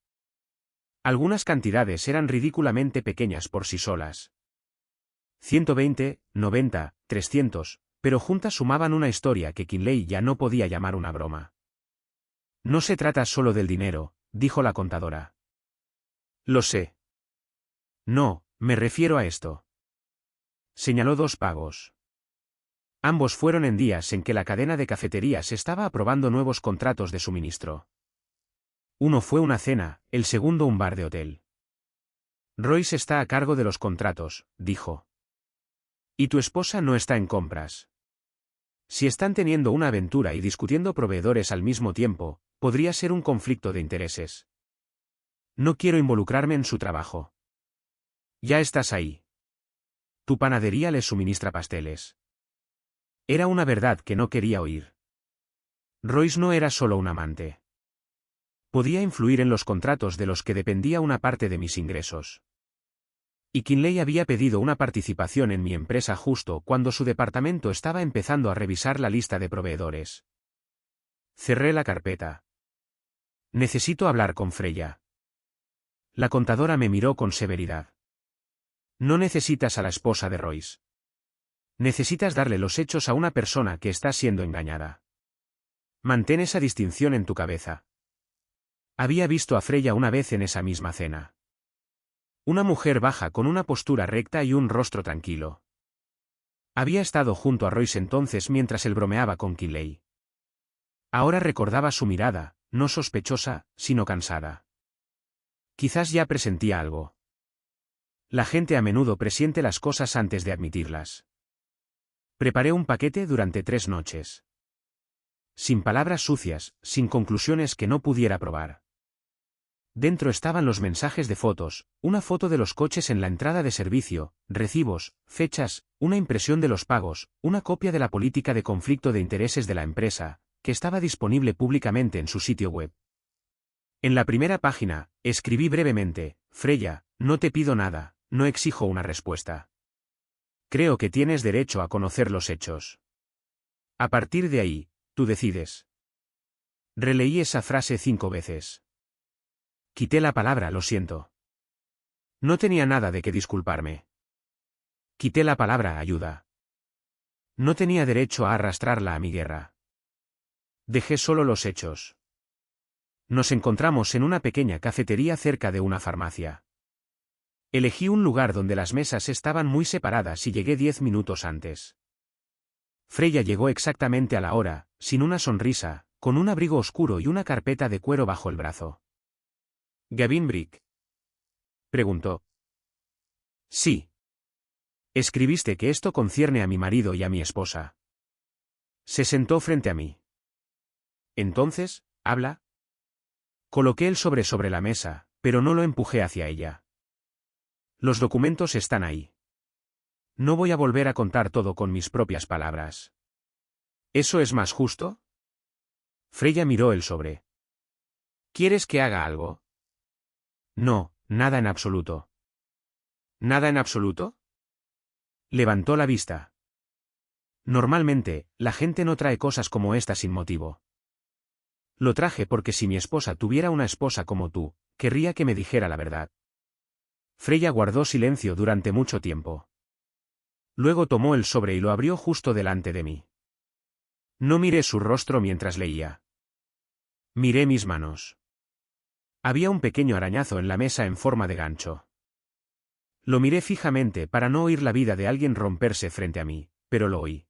S1: Algunas cantidades eran ridículamente pequeñas por sí solas. 120, 90, 300, pero juntas sumaban una historia que Kinley ya no podía llamar una broma. No se trata solo del dinero, dijo la contadora. Lo sé. No, me refiero a esto. Señaló 2 pagos. Ambos fueron en días en que la cadena de cafeterías estaba aprobando nuevos contratos de suministro. Uno fue una cena, el segundo un bar de hotel. Royce está a cargo de los contratos, dijo. Y tu esposa no está en compras. Si están teniendo una aventura y discutiendo proveedores al mismo tiempo, podría ser un conflicto de intereses. No quiero involucrarme en su trabajo. Ya estás ahí. Tu panadería les suministra pasteles. Era una verdad que no quería oír. Royce no era solo un amante. Podía influir en los contratos de los que dependía una parte de mis ingresos. Y Kinley había pedido una participación en mi empresa justo cuando su departamento estaba empezando a revisar la lista de proveedores. Cerré la carpeta. Necesito hablar con Freya. La contadora me miró con severidad. No necesitas a la esposa de Royce. Necesitas darle los hechos a una persona que está siendo engañada. Mantén esa distinción en tu cabeza. Había visto a Freya una vez en esa misma cena. Una mujer baja con una postura recta y un rostro tranquilo. Había estado junto a Royce entonces mientras él bromeaba con Kinley. Ahora recordaba su mirada, no sospechosa, sino cansada. Quizás ya presentía algo. La gente a menudo presiente las cosas antes de admitirlas. Preparé un paquete durante 3 noches. Sin palabras sucias, sin conclusiones que no pudiera probar. Dentro estaban los mensajes de fotos, una foto de los coches en la entrada de servicio, recibos, fechas, una impresión de los pagos, una copia de la política de conflicto de intereses de la empresa, que estaba disponible públicamente en su sitio web. En la primera página, escribí brevemente, Freya, no te pido nada, no exijo una respuesta. Creo que tienes derecho a conocer los hechos. A partir de ahí, tú decides. Releí esa frase 5 veces. Quité la palabra lo siento. No tenía nada de qué disculparme. Quité la palabra ayuda. No tenía derecho a arrastrarla a mi guerra. Dejé solo los hechos. Nos encontramos en una pequeña cafetería cerca de una farmacia. Elegí un lugar donde las mesas estaban muy separadas y llegué 10 minutos antes. Freya llegó exactamente a la hora, sin una sonrisa, con un abrigo oscuro y una carpeta de cuero bajo el brazo. ¿Gavin Brick? Preguntó. Sí. Escribiste que esto concierne a mi marido y a mi esposa. Se sentó frente a mí. Entonces, habla. Coloqué el sobre la mesa, pero no lo empujé hacia ella. Los documentos están ahí. No voy a volver a contar todo con mis propias palabras. ¿Eso es más justo? Freya miró el sobre. ¿Quieres que haga algo? No, nada en absoluto. ¿Nada en absoluto? Levantó la vista. Normalmente, la gente no trae cosas como esta sin motivo. Lo traje porque si mi esposa tuviera una esposa como tú, querría que me dijera la verdad. Freya guardó silencio durante mucho tiempo. Luego tomó el sobre y lo abrió justo delante de mí. No miré su rostro mientras leía. Miré mis manos. Había un pequeño arañazo en la mesa en forma de gancho. Lo miré fijamente para no oír la vida de alguien romperse frente a mí, pero lo oí.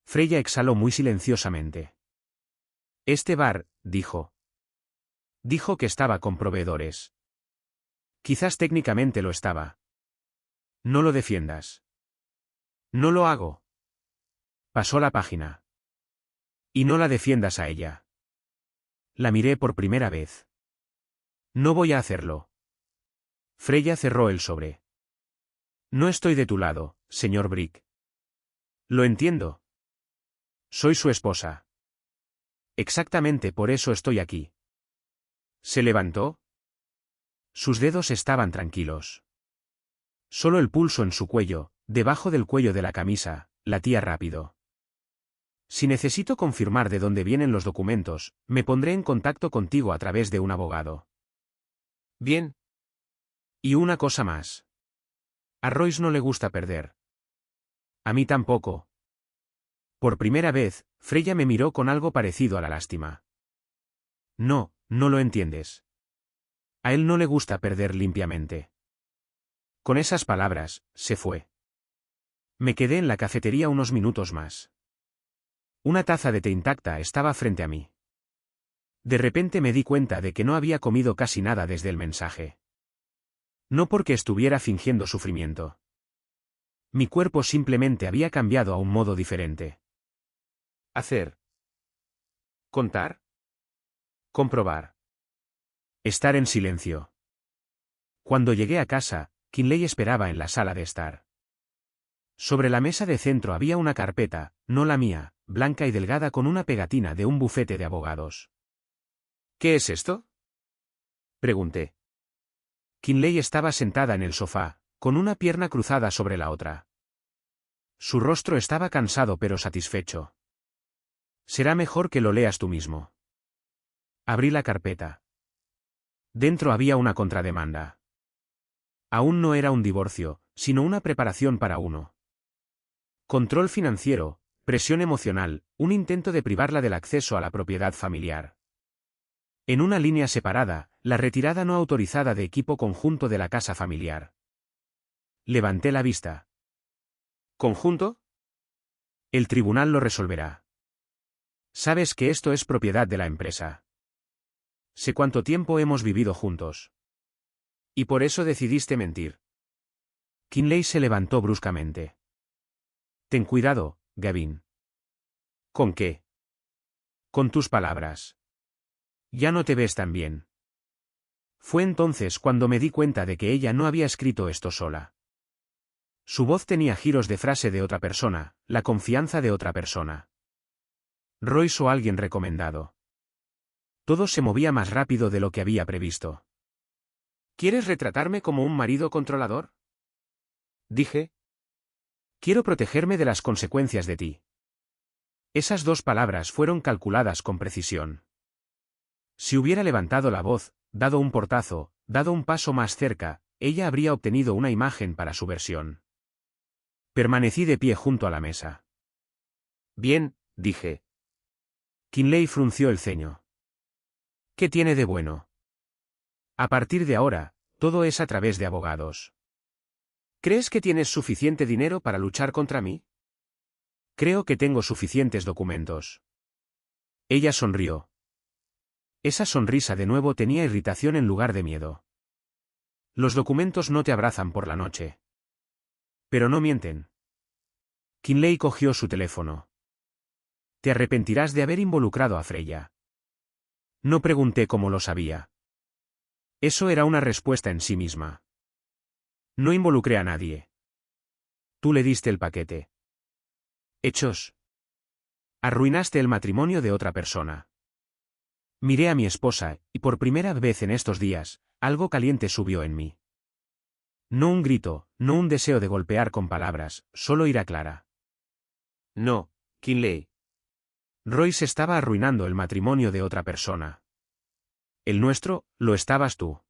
S1: Freya exhaló muy silenciosamente. Este bar, dijo. Dijo que estaba con proveedores. Quizás técnicamente lo estaba. No lo defiendas. No lo hago. Pasó la página. Y no la defiendas a ella. La miré por primera vez. No voy a hacerlo. Freya cerró el sobre. No estoy de tu lado, señor Brick. Lo entiendo. Soy su esposa. Exactamente por eso estoy aquí. ¿Se levantó? Sus dedos estaban tranquilos. Solo el pulso en su cuello, debajo del cuello de la camisa, latía rápido. Si necesito confirmar de dónde vienen los documentos, me pondré en contacto contigo a través de un abogado. Bien. Y una cosa más. A Royce no le gusta perder. A mí tampoco. Por primera vez, Freya me miró con algo parecido a la lástima. No, no lo entiendes. A él no le gusta perder limpiamente. Con esas palabras, se fue. Me quedé en la cafetería unos minutos más. Una taza de té intacta estaba frente a mí. De repente me di cuenta de que no había comido casi nada desde el mensaje. No porque estuviera fingiendo sufrimiento. Mi cuerpo simplemente había cambiado a un modo diferente. Hacer. Contar. Comprobar. Estar en silencio. Cuando llegué a casa, Kinley esperaba en la sala de estar. Sobre la mesa de centro había una carpeta, no la mía, blanca y delgada con una pegatina de un bufete de abogados. ¿Qué es esto? Pregunté. Kinley estaba sentada en el sofá, con una pierna cruzada sobre la otra. Su rostro estaba cansado pero satisfecho. Será mejor que lo leas tú mismo. Abrí la carpeta. Dentro había una contrademanda. Aún no era un divorcio, sino una preparación para uno. Control financiero, presión emocional, un intento de privarla del acceso a la propiedad familiar. En una línea separada, la retirada no autorizada de equipo conjunto de la casa familiar. Levanté la vista. ¿Conjunto? El tribunal lo resolverá. Sabes que esto es propiedad de la empresa. Sé cuánto tiempo hemos vivido juntos. Y por eso decidiste mentir. Kinley se levantó bruscamente. Ten cuidado, Gavin. ¿Con qué? Con tus palabras. Ya no te ves tan bien. Fue entonces cuando me di cuenta de que ella no había escrito esto sola. Su voz tenía giros de frase de otra persona, la confianza de otra persona. Royce o alguien recomendado. Todo se movía más rápido de lo que había previsto. ¿Quieres retratarme como un marido controlador? Dije. Quiero protegerme de las consecuencias de ti. Esas dos palabras fueron calculadas con precisión. Si hubiera levantado la voz, dado un portazo, dado un paso más cerca, ella habría obtenido una imagen para su versión. Permanecí de pie junto a la mesa. Bien, dije. Kinley frunció el ceño. ¿Qué tiene de bueno? A partir de ahora, todo es a través de abogados. ¿Crees que tienes suficiente dinero para luchar contra mí? Creo que tengo suficientes documentos. Ella sonrió. Esa sonrisa de nuevo tenía irritación en lugar de miedo. Los documentos no te abrazan por la noche. Pero no mienten. Kinley cogió su teléfono. Te arrepentirás de haber involucrado a Freya. No pregunté cómo lo sabía. Eso era una respuesta en sí misma. No involucré a nadie. Tú le diste el paquete. Hechos. Arruinaste el matrimonio de otra persona. Miré a mi esposa, y por primera vez en estos días, algo caliente subió en mí. No un grito, no un deseo de golpear con palabras, solo ira clara. No, Kinley. Royce estaba arruinando el matrimonio de otra persona. El nuestro, lo estabas tú.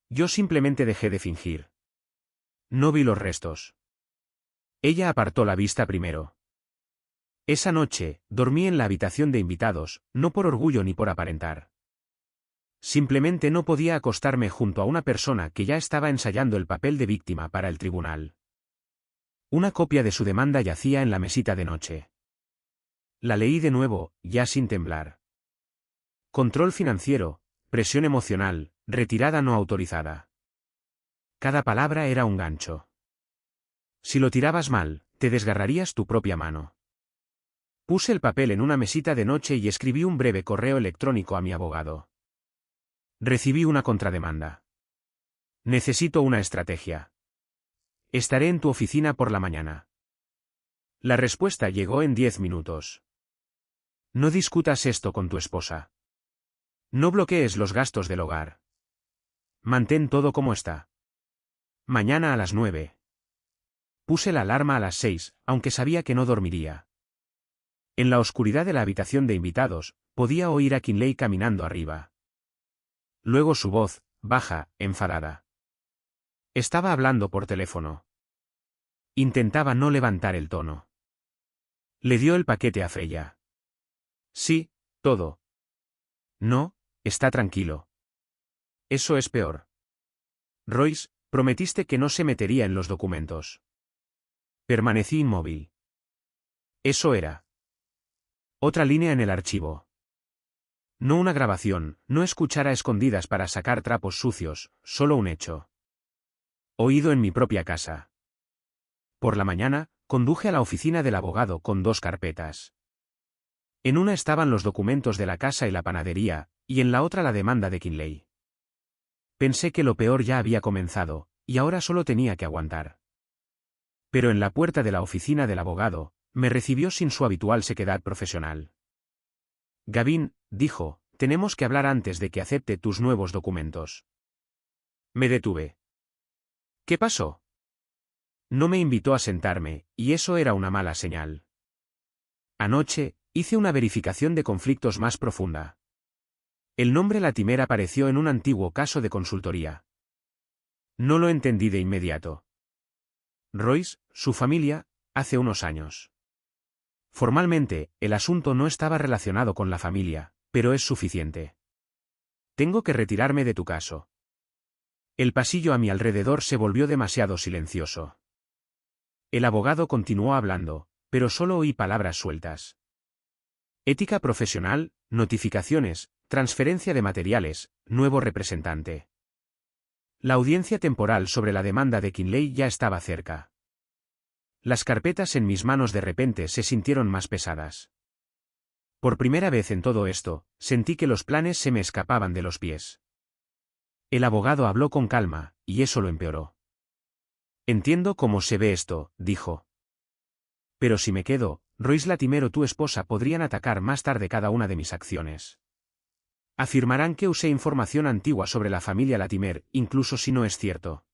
S1: Yo simplemente dejé de fingir. No vi los restos. Ella apartó la vista primero. Esa noche, dormí en la habitación de invitados, no por orgullo ni por aparentar. Simplemente no podía acostarme junto a una persona que ya estaba ensayando el papel de víctima para el tribunal. Una copia de su demanda yacía en la mesita de noche. La leí de nuevo, ya sin temblar. Control financiero, presión emocional, retirada no autorizada. Cada palabra era un gancho. Si lo tirabas mal, te desgarrarías tu propia mano. Puse el papel en una mesita de noche y escribí un breve correo electrónico a mi abogado. Recibí una contrademanda. Necesito una estrategia. Estaré en tu oficina por la mañana. La respuesta llegó en 10 minutos. No discutas esto con tu esposa. No bloquees los gastos del hogar. Mantén todo como está. Mañana a las 9. Puse la alarma a las 6, aunque sabía que no dormiría. En la oscuridad de la habitación de invitados, podía oír a Kinley caminando arriba. Luego su voz, baja, enfadada. Estaba hablando por teléfono. Intentaba no levantar el tono. Le dio el paquete a Freya. Sí, todo. No, está tranquilo. Eso es peor. Royce, prometiste que no se metería en los documentos. Permanecí inmóvil. Eso era. Otra línea en el archivo. No una grabación, no escuchar a escondidas para sacar trapos sucios, solo un hecho. Oído en mi propia casa. Por la mañana, conduje a la oficina del abogado con 2 carpetas. En una estaban los documentos de la casa y la panadería, y en la otra la demanda de Kinley. Pensé que lo peor ya había comenzado, y ahora solo tenía que aguantar. Pero en la puerta de la oficina del abogado, me recibió sin su habitual sequedad profesional. Gavin, dijo, tenemos que hablar antes de que acepte tus nuevos documentos. Me detuve. ¿Qué pasó? No me invitó a sentarme, y eso era una mala señal. Anoche, hice una verificación de conflictos más profunda. El nombre Latimer apareció en un antiguo caso de consultoría. No lo entendí de inmediato. Royce, su familia, hace unos años. Formalmente, el asunto no estaba relacionado con la familia, pero es suficiente. Tengo que retirarme de tu caso. El pasillo a mi alrededor se volvió demasiado silencioso. El abogado continuó hablando, pero solo oí palabras sueltas. Ética profesional, notificaciones, transferencia de materiales, nuevo representante. La audiencia temporal sobre la demanda de Kinley ya estaba cerca. Las carpetas en mis manos de repente se sintieron más pesadas. Por primera vez en todo esto, sentí que los planes se me escapaban de los pies. El abogado habló con calma, y eso lo empeoró. Entiendo cómo se ve esto, dijo. Pero si me quedo, Royce Latimer o tu esposa podrían atacar más tarde cada una de mis acciones. Afirmarán que usé información antigua sobre la familia Latimer, incluso si no es cierto.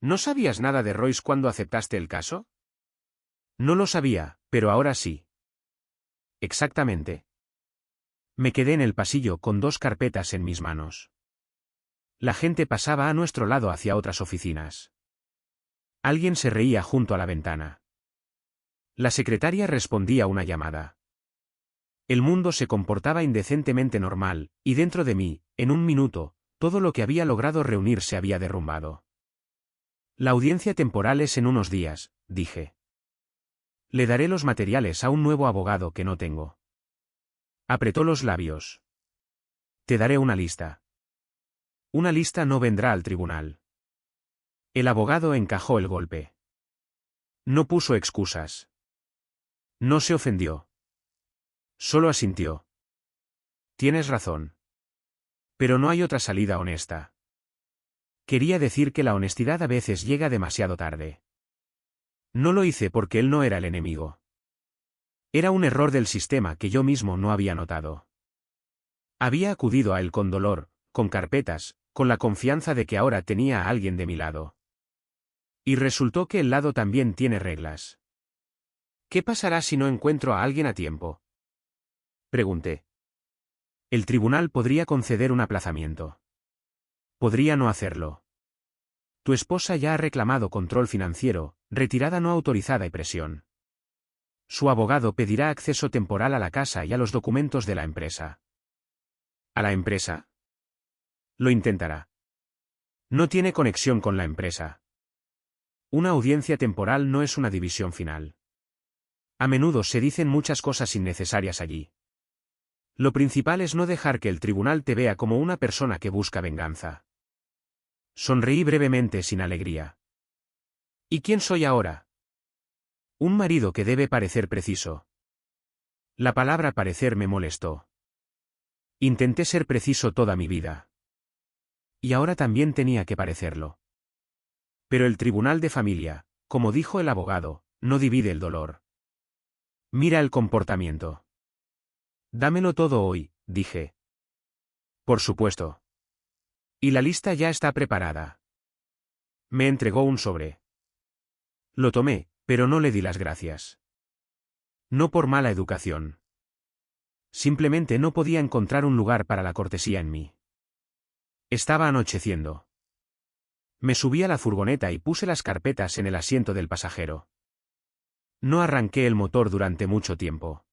S1: ¿No sabías nada de Royce cuando aceptaste el caso? No lo sabía, pero ahora sí. Exactamente. Me quedé en el pasillo con 2 carpetas en mis manos. La gente pasaba a nuestro lado hacia otras oficinas. Alguien se reía junto a la ventana. La secretaria respondía una llamada. El mundo se comportaba indecentemente normal, y dentro de mí, en un minuto, todo lo que había logrado reunir se había derrumbado. La audiencia temporal es en unos días, dije. Le daré los materiales a un nuevo abogado que no tengo. Apretó los labios. Te daré una lista. Una lista no vendrá al tribunal. El abogado encajó el golpe. No puso excusas. No se ofendió. Solo asintió. Tienes razón. Pero no hay otra salida honesta. Quería decir que la honestidad a veces llega demasiado tarde. No lo hice porque él no era el enemigo. Era un error del sistema que yo mismo no había notado. Había acudido a él con dolor, con carpetas, con la confianza de que ahora tenía a alguien de mi lado. Y resultó que el lado también tiene reglas. ¿Qué pasará si no encuentro a alguien a tiempo? Pregunté. El tribunal podría conceder un aplazamiento. Podría no hacerlo. Tu esposa ya ha reclamado control financiero, retirada no autorizada y presión. Su abogado pedirá acceso temporal a la casa y a los documentos de la empresa. ¿A la empresa? Lo intentará. No tiene conexión con la empresa. Una audiencia temporal no es una división final. A menudo se dicen muchas cosas innecesarias allí. Lo principal es no dejar que el tribunal te vea como una persona que busca venganza. Sonreí brevemente sin alegría. ¿Y quién soy ahora? Un marido que debe parecer preciso. La palabra parecer me molestó. Intenté ser preciso toda mi vida. Y ahora también tenía que parecerlo. Pero el tribunal de familia, como dijo el abogado, no divide el dolor. Mira el comportamiento. Dámelo todo hoy, dije. Por supuesto. Y la lista ya está preparada. Me entregó un sobre. Lo tomé, pero no le di las gracias. No por mala educación. Simplemente no podía encontrar un lugar para la cortesía en mí. Estaba anocheciendo. Me subí a la furgoneta y puse las carpetas en el asiento del pasajero. No arranqué el motor durante mucho tiempo.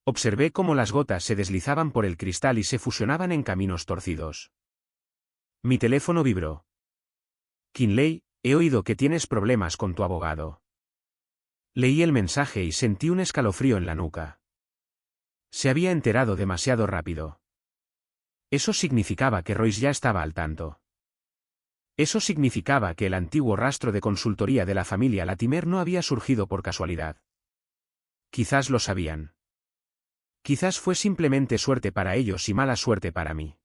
S1: Observé cómo las gotas se deslizaban por el cristal y se fusionaban en caminos torcidos. Mi teléfono vibró. Kinley, he oído que tienes problemas con tu abogado. Leí el mensaje y sentí un escalofrío en la nuca. Se había enterado demasiado rápido. Eso significaba que Royce ya estaba al tanto. Eso significaba que el antiguo rastro de consultoría de la familia Latimer no había surgido por casualidad. Quizás lo sabían. Quizás fue simplemente suerte para ellos y mala suerte para mí.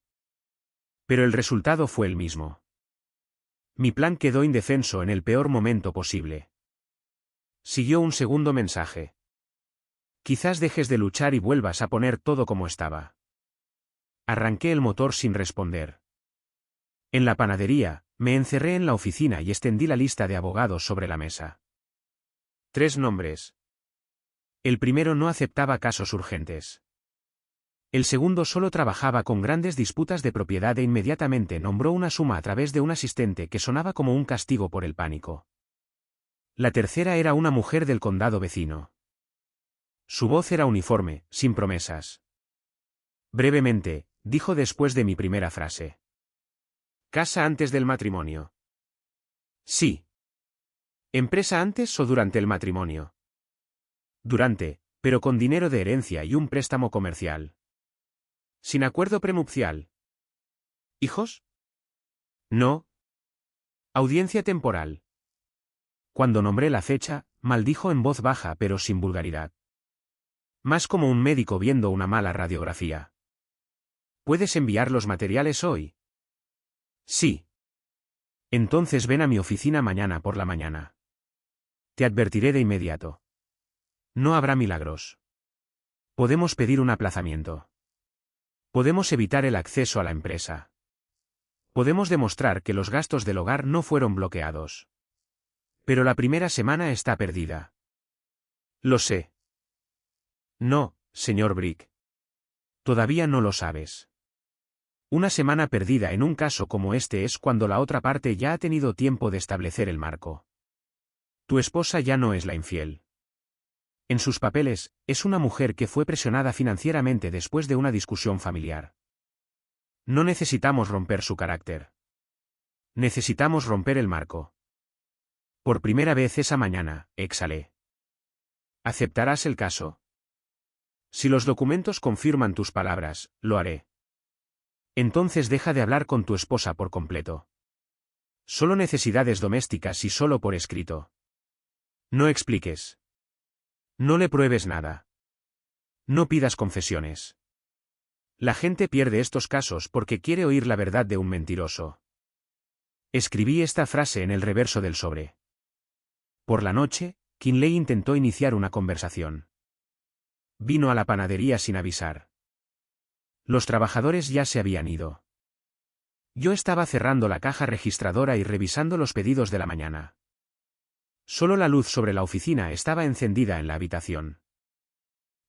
S1: Pero el resultado fue el mismo. Mi plan quedó indefenso en el peor momento posible. Siguió un segundo mensaje. Quizás dejes de luchar y vuelvas a poner todo como estaba. Arranqué el motor sin responder. En la panadería, me encerré en la oficina y extendí la lista de abogados sobre la mesa. 3 nombres. El primero no aceptaba casos urgentes. El segundo solo trabajaba con grandes disputas de propiedad e inmediatamente nombró una suma a través de un asistente que sonaba como un castigo por el pánico. La tercera era una mujer del condado vecino. Su voz era uniforme, sin promesas. Brevemente, dijo después de mi primera frase. ¿Casa antes del matrimonio? Sí. ¿Empresa antes o durante el matrimonio? Durante, pero con dinero de herencia y un préstamo comercial. ¿Sin acuerdo prenupcial? ¿Hijos? No. Audiencia temporal. Cuando nombré la fecha, maldijo en voz baja pero sin vulgaridad. Más como un médico viendo una mala radiografía. ¿Puedes enviar los materiales hoy? Sí. Entonces ven a mi oficina mañana por la mañana. Te advertiré de inmediato. No habrá milagros. Podemos pedir un aplazamiento. Podemos evitar el acceso a la empresa. Podemos demostrar que los gastos del hogar no fueron bloqueados. Pero la primera semana está perdida. Lo sé. No, señor Brick. Todavía no lo sabes. Una semana perdida en un caso como este es cuando la otra parte ya ha tenido tiempo de establecer el marco. Tu esposa ya no es la infiel. En sus papeles, es una mujer que fue presionada financieramente después de una discusión familiar. No necesitamos romper su carácter. Necesitamos romper el marco. Por primera vez esa mañana, exhalé. ¿Aceptarás el caso? Si los documentos confirman tus palabras, lo haré. Entonces deja de hablar con tu esposa por completo. Solo necesidades domésticas y solo por escrito. No expliques. No le pruebes nada. No pidas confesiones. La gente pierde estos casos porque quiere oír la verdad de un mentiroso. Escribí esta frase en el reverso del sobre. Por la noche, Kinley intentó iniciar una conversación. Vino a la panadería sin avisar. Los trabajadores ya se habían ido. Yo estaba cerrando la caja registradora y revisando los pedidos de la mañana. Solo la luz sobre la oficina estaba encendida en la habitación.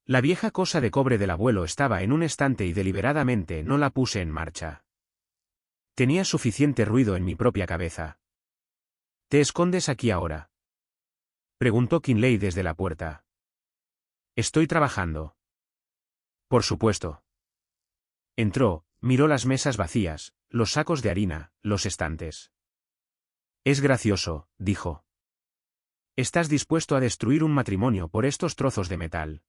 S1: La vieja cosa de cobre del abuelo estaba en un estante y deliberadamente no la puse en marcha. Tenía suficiente ruido en mi propia cabeza. ¿Te escondes aquí ahora?, preguntó Kinley desde la puerta. Estoy trabajando. Por supuesto. Entró, miró las mesas vacías, los sacos de harina, los estantes. Es gracioso, dijo. Estás dispuesto a destruir un matrimonio por estos trozos de metal.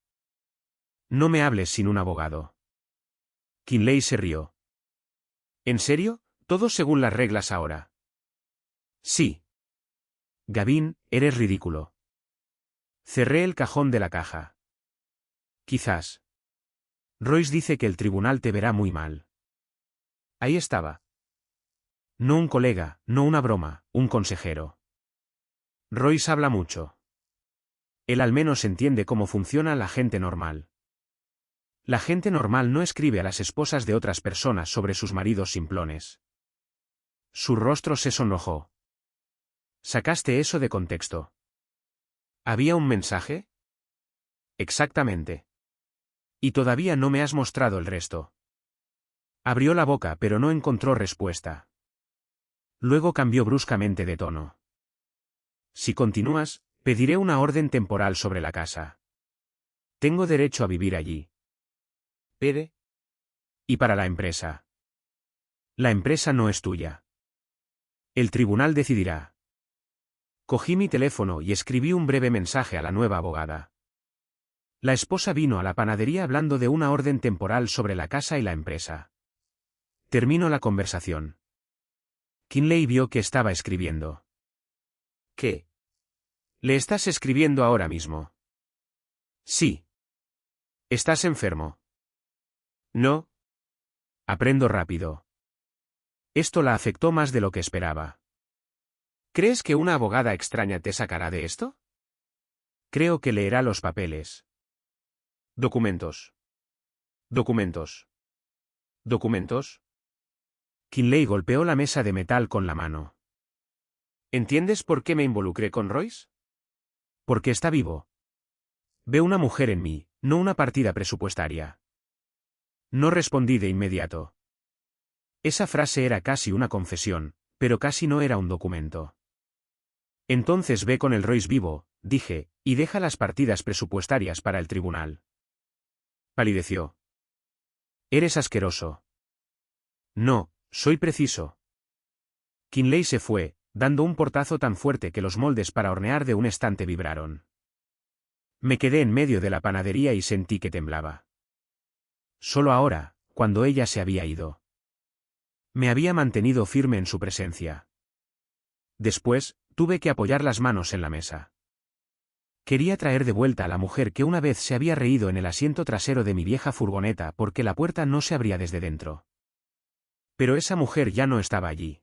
S1: No me hables sin un abogado. Kinley se rió. ¿En serio? ¿Todo según las reglas ahora? Sí. Gavin, eres ridículo. Cerré el cajón de la caja. Quizás. Royce dice que el tribunal te verá muy mal. Ahí estaba. No un colega, no una broma, un consejero. Royce habla mucho. Él al menos entiende cómo funciona la gente normal. La gente normal no escribe a las esposas de otras personas sobre sus maridos simplones. Su rostro se sonrojó. ¿Sacaste eso de contexto? ¿Había un mensaje? Exactamente. Y todavía no me has mostrado el resto. Abrió la boca pero no encontró respuesta. Luego cambió bruscamente de tono. Si continúas, pediré una orden temporal sobre la casa. Tengo derecho a vivir allí. ¿Pere? Y para la empresa. La empresa no es tuya. El tribunal decidirá. Cogí mi teléfono y escribí un breve mensaje a la nueva abogada. La esposa vino a la panadería hablando de una orden temporal sobre la casa y la empresa. Terminó la conversación. Kinley vio que estaba escribiendo. ¿Qué? ¿Le estás escribiendo ahora mismo? Sí. ¿Estás enfermo? No. Aprendo rápido. Esto la afectó más de lo que esperaba. ¿Crees que una abogada extraña te sacará de esto? Creo que leerá los papeles. Documentos. Documentos. ¿Documentos? Kinley golpeó la mesa de metal con la mano. ¿Entiendes por qué me involucré con Royce? Porque está vivo. Ve una mujer en mí, no una partida presupuestaria. No respondí de inmediato. Esa frase era casi una confesión, pero casi no era un documento. Entonces ve con el Royce vivo, dije, y deja las partidas presupuestarias para el tribunal. Palideció. Eres asqueroso. No, soy preciso. Kinley se fue, dando un portazo tan fuerte que los moldes para hornear de un estante vibraron. Me quedé en medio de la panadería y sentí que temblaba. Solo ahora, cuando ella se había ido. Me había mantenido firme en su presencia. Después, tuve que apoyar las manos en la mesa. Quería traer de vuelta a la mujer que una vez se había reído en el asiento trasero de mi vieja furgoneta porque la puerta no se abría desde dentro. Pero esa mujer ya no estaba allí.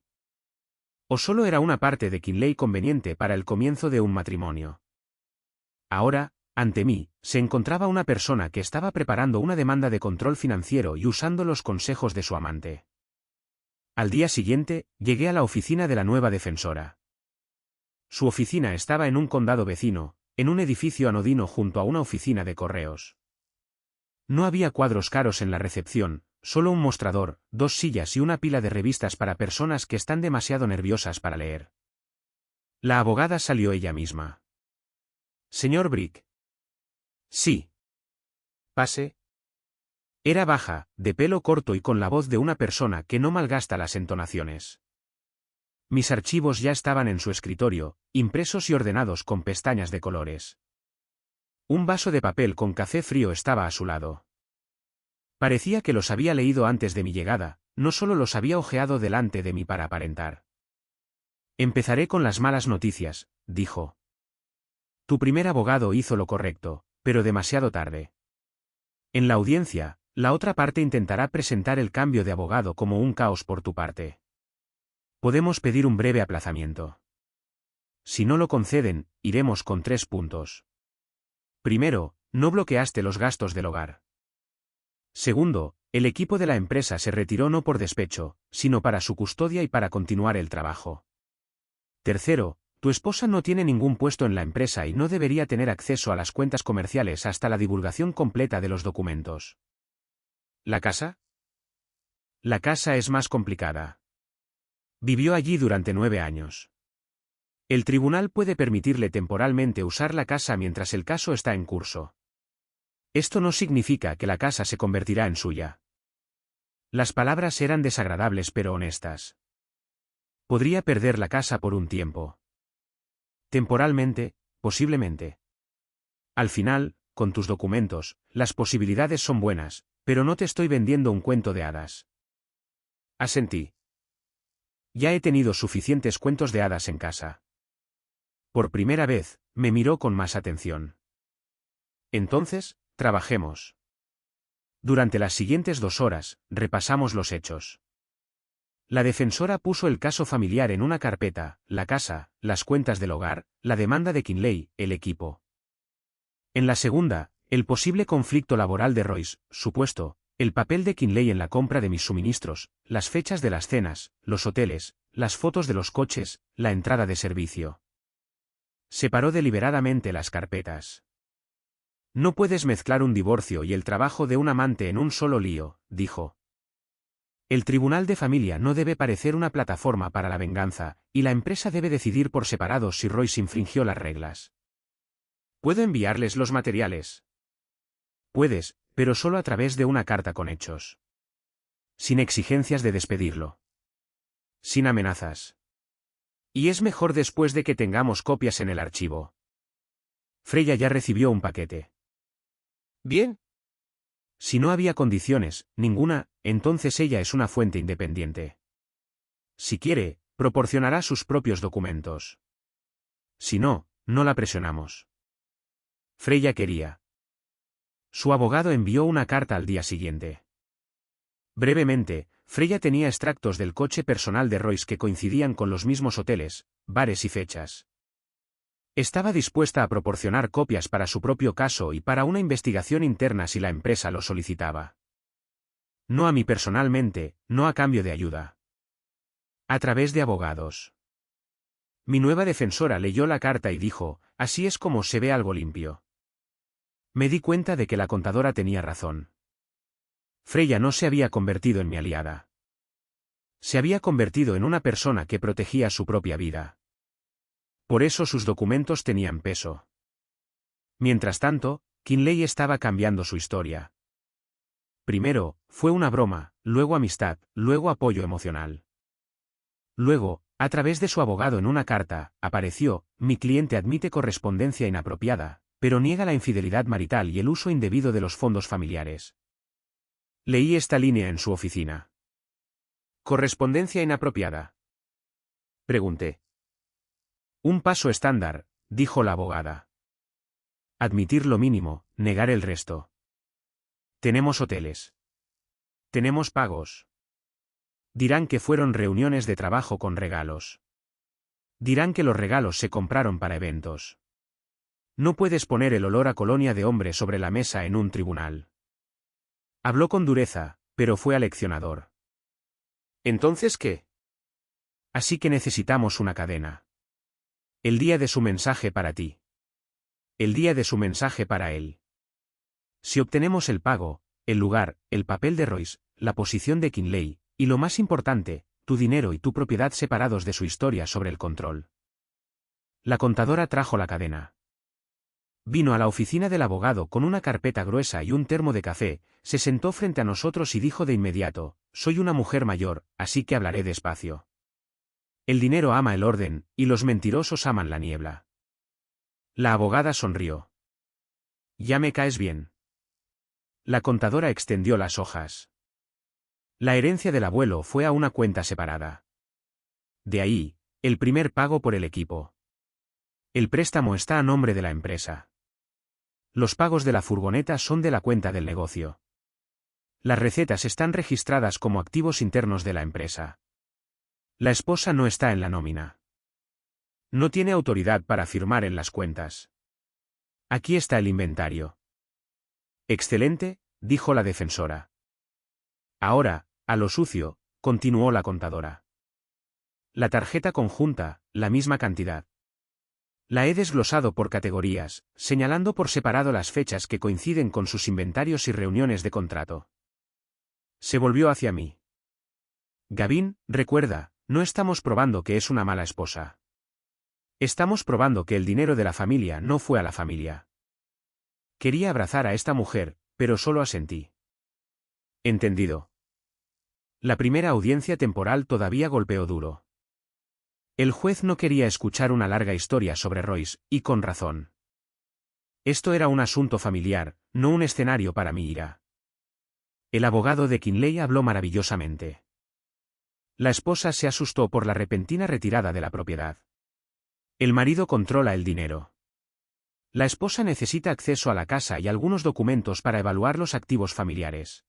S1: O solo era una parte de Kinley conveniente para el comienzo de un matrimonio. Ahora, ante mí, se encontraba una persona que estaba preparando una demanda de control financiero y usando los consejos de su amante. Al día siguiente, llegué a la oficina de la nueva defensora. Su oficina estaba en un condado vecino, en un edificio anodino junto a una oficina de correos. No había cuadros caros en la recepción, solo un mostrador, 2 sillas y una pila de revistas para personas que están demasiado nerviosas para leer. La abogada salió ella misma. Señor Brick. Sí. Pase. Era baja, de pelo corto y con la voz de una persona que no malgasta las entonaciones. Mis archivos ya estaban en su escritorio, impresos y ordenados con pestañas de colores. Un vaso de papel con café frío estaba a su lado. Parecía que los había leído antes de mi llegada, no solo los había hojeado delante de mí para aparentar. Empezaré con las malas noticias, dijo. Tu primer abogado hizo lo correcto, pero demasiado tarde. En la audiencia, la otra parte intentará presentar el cambio de abogado como un caos por tu parte. Podemos pedir un breve aplazamiento. Si no lo conceden, iremos con 3 puntos. Primero, no bloqueaste los gastos del hogar. Segundo, el equipo de la empresa se retiró no por despecho, sino para su custodia y para continuar el trabajo. Tercero, tu esposa no tiene ningún puesto en la empresa y no debería tener acceso a las cuentas comerciales hasta la divulgación completa de los documentos. ¿La casa? La casa es más complicada. Vivió allí durante 9 años. El tribunal puede permitirle temporalmente usar la casa mientras el caso está en curso. Esto no significa que la casa se convertirá en suya. Las palabras eran desagradables pero honestas. Podría perder la casa por un tiempo. Temporalmente, posiblemente. Al final, con tus documentos, las posibilidades son buenas, pero no te estoy vendiendo un cuento de hadas. Asentí. Ya he tenido suficientes cuentos de hadas en casa. Por primera vez, me miró con más atención. Entonces, trabajemos. Durante las siguientes 2 horas, repasamos los hechos. La defensora puso el caso familiar en una carpeta, la casa, las cuentas del hogar, la demanda de Kinley, el equipo. En la segunda, el posible conflicto laboral de Royce, supuesto, el papel de Kinley en la compra de mis suministros, las fechas de las cenas, los hoteles, las fotos de los coches, la entrada de servicio. Separó deliberadamente las carpetas. No puedes mezclar un divorcio y el trabajo de un amante en un solo lío, dijo. El tribunal de familia no debe parecer una plataforma para la venganza, y la empresa debe decidir por separado si Royce infringió las reglas. ¿Puedo enviarles los materiales? Puedes, pero solo a través de una carta con hechos. Sin exigencias de despedirlo. Sin amenazas. Y es mejor después de que tengamos copias en el archivo. Freya ya recibió un paquete. Bien. Si no había condiciones, ninguna, entonces ella es una fuente independiente. Si quiere, proporcionará sus propios documentos. Si no, no la presionamos. Freya quería. Su abogado envió una carta al día siguiente. Brevemente, Freya tenía extractos del coche personal de Royce que coincidían con los mismos hoteles, bares y fechas. Estaba dispuesta a proporcionar copias para su propio caso y para una investigación interna si la empresa lo solicitaba. No a mí personalmente, no a cambio de ayuda. A través de abogados. Mi nueva defensora leyó la carta y dijo, así es como se ve algo limpio. Me di cuenta de que la contadora tenía razón. Freya no se había convertido en mi aliada. Se había convertido en una persona que protegía su propia vida. Por eso sus documentos tenían peso. Mientras tanto, Kinley estaba cambiando su historia. Primero, fue una broma, luego amistad, luego apoyo emocional. Luego, a través de su abogado en una carta, apareció, mi cliente admite correspondencia inapropiada, pero niega la infidelidad marital y el uso indebido de los fondos familiares. Leí esta línea en su oficina. ¿Correspondencia inapropiada? Pregunté. Un paso estándar, dijo la abogada. Admitir lo mínimo, negar el resto. Tenemos hoteles. Tenemos pagos. Dirán que fueron reuniones de trabajo con regalos. Dirán que los regalos se compraron para eventos. No puedes poner el olor a colonia de hombre sobre la mesa en un tribunal. Habló con dureza, pero fue aleccionador. ¿Entonces qué? Así que necesitamos una cadena. El día de su mensaje para ti. El día de su mensaje para él. Si obtenemos el pago, el lugar, el papel de Royce, la posición de Kinley, y lo más importante, tu dinero y tu propiedad separados de su historia sobre el control. La contadora trajo la cadena. Vino a la oficina del abogado con una carpeta gruesa y un termo de café, se sentó frente a nosotros y dijo de inmediato, soy una mujer mayor, así que hablaré despacio. El dinero ama el orden, y los mentirosos aman la niebla. La abogada sonrió. Ya me caes bien. La contadora extendió las hojas. La herencia del abuelo fue a una cuenta separada. De ahí, el primer pago por el equipo. El préstamo está a nombre de la empresa. Los pagos de la furgoneta son de la cuenta del negocio. Las recetas están registradas como activos internos de la empresa. La esposa no está en la nómina. No tiene autoridad para firmar en las cuentas. Aquí está el inventario. Excelente, dijo la defensora. Ahora, a lo sucio, continuó la contadora. La tarjeta conjunta, la misma cantidad. La he desglosado por categorías, señalando por separado las fechas que coinciden con sus inventarios y reuniones de contrato. Se volvió hacia mí. Gavin, recuerda, no estamos probando que es una mala esposa. Estamos probando que el dinero de la familia no fue a la familia. Quería abrazar a esta mujer, pero solo asentí. Entendido. La primera audiencia temporal todavía golpeó duro. El juez no quería escuchar una larga historia sobre Royce, y con razón. Esto era un asunto familiar, no un escenario para mi ira. El abogado de Kinley habló maravillosamente. La esposa se asustó por la repentina retirada de la propiedad. El marido controla el dinero. La esposa necesita acceso a la casa y algunos documentos para evaluar los activos familiares.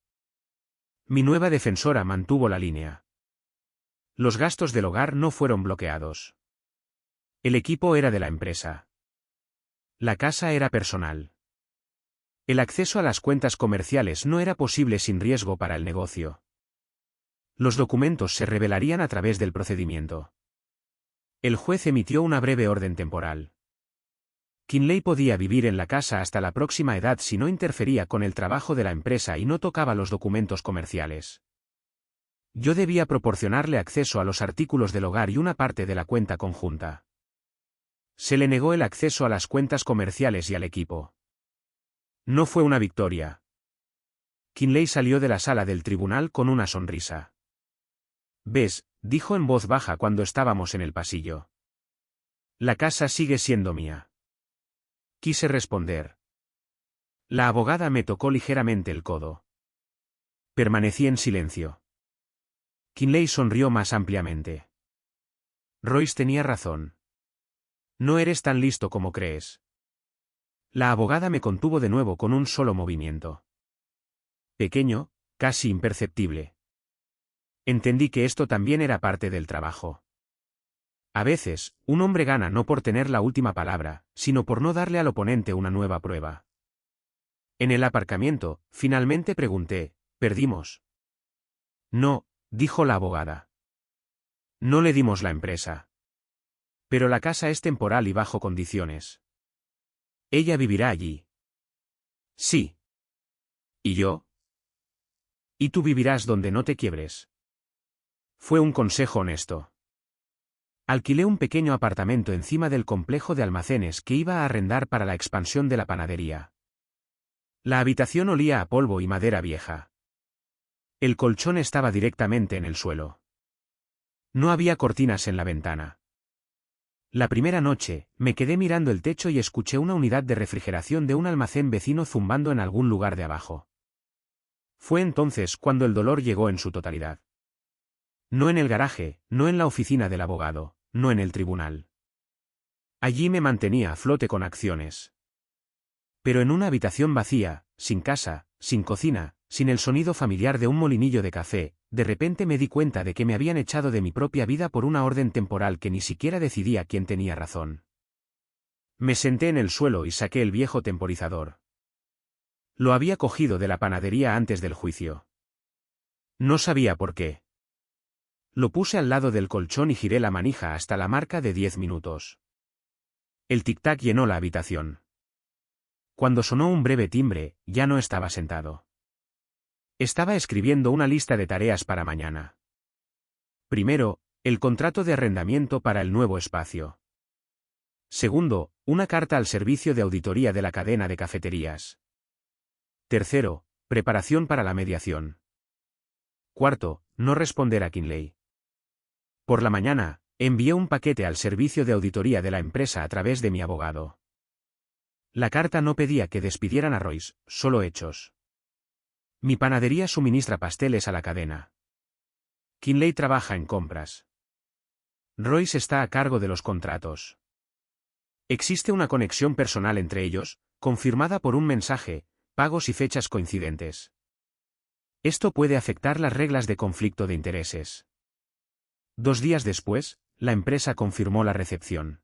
S1: Mi nueva defensora mantuvo la línea. Los gastos del hogar no fueron bloqueados. El equipo era de la empresa. La casa era personal. El acceso a las cuentas comerciales no era posible sin riesgo para el negocio. Los documentos se revelarían a través del procedimiento. El juez emitió una breve orden temporal. Kinley podía vivir en la casa hasta la próxima edad si no interfería con el trabajo de la empresa y no tocaba los documentos comerciales. Yo debía proporcionarle acceso a los artículos del hogar y una parte de la cuenta conjunta. Se le negó el acceso a las cuentas comerciales y al equipo. No fue una victoria. Kinley salió de la sala del tribunal con una sonrisa. «¿Ves?», dijo en voz baja cuando estábamos en el pasillo. «La casa sigue siendo mía». Quise responder. La abogada me tocó ligeramente el codo. Permanecí en silencio. Kinley sonrió más ampliamente. Royce tenía razón. No eres tan listo como crees. La abogada me contuvo de nuevo con un solo movimiento. Pequeño, casi imperceptible. Entendí que esto también era parte del trabajo. A veces, un hombre gana no por tener la última palabra, sino por no darle al oponente una nueva prueba. En el aparcamiento, finalmente pregunté, ¿perdimos? No, dijo la abogada. No le dimos la empresa. Pero la casa es temporal y bajo condiciones. Ella vivirá allí. Sí. ¿Y yo? Y tú vivirás donde no te quiebres. Fue un consejo honesto. Alquilé un pequeño apartamento encima del complejo de almacenes que iba a arrendar para la expansión de la panadería. La habitación olía a polvo y madera vieja. El colchón estaba directamente en el suelo. No había cortinas en la ventana. La primera noche, me quedé mirando el techo y escuché una unidad de refrigeración de un almacén vecino zumbando en algún lugar de abajo. Fue entonces cuando el dolor llegó en su totalidad. No en el garaje, no en la oficina del abogado, no en el tribunal. Allí me mantenía a flote con acciones. Pero en una habitación vacía, sin casa, sin cocina, sin el sonido familiar de un molinillo de café, de repente me di cuenta de que me habían echado de mi propia vida por una orden temporal que ni siquiera decidía quién tenía razón. Me senté en el suelo y saqué el viejo temporizador. Lo había cogido de la panadería antes del juicio. No sabía por qué. Lo puse al lado del colchón y giré la manija hasta la marca de 10 minutos. El tic-tac llenó la habitación. Cuando sonó un breve timbre, ya no estaba sentado. Estaba escribiendo una lista de tareas para mañana. Primero, el contrato de arrendamiento para el nuevo espacio. Segundo, una carta al servicio de auditoría de la cadena de cafeterías. Tercero, preparación para la mediación. Cuarto, no responder a Kinley. Por la mañana, envié un paquete al servicio de auditoría de la empresa a través de mi abogado. La carta no pedía que despidieran a Royce, solo hechos. Mi panadería suministra pasteles a la cadena. Kinley trabaja en compras. Royce está a cargo de los contratos. Existe una conexión personal entre ellos, confirmada por un mensaje, pagos y fechas coincidentes. Esto puede afectar las reglas de conflicto de intereses. 2 días después, la empresa confirmó la recepción.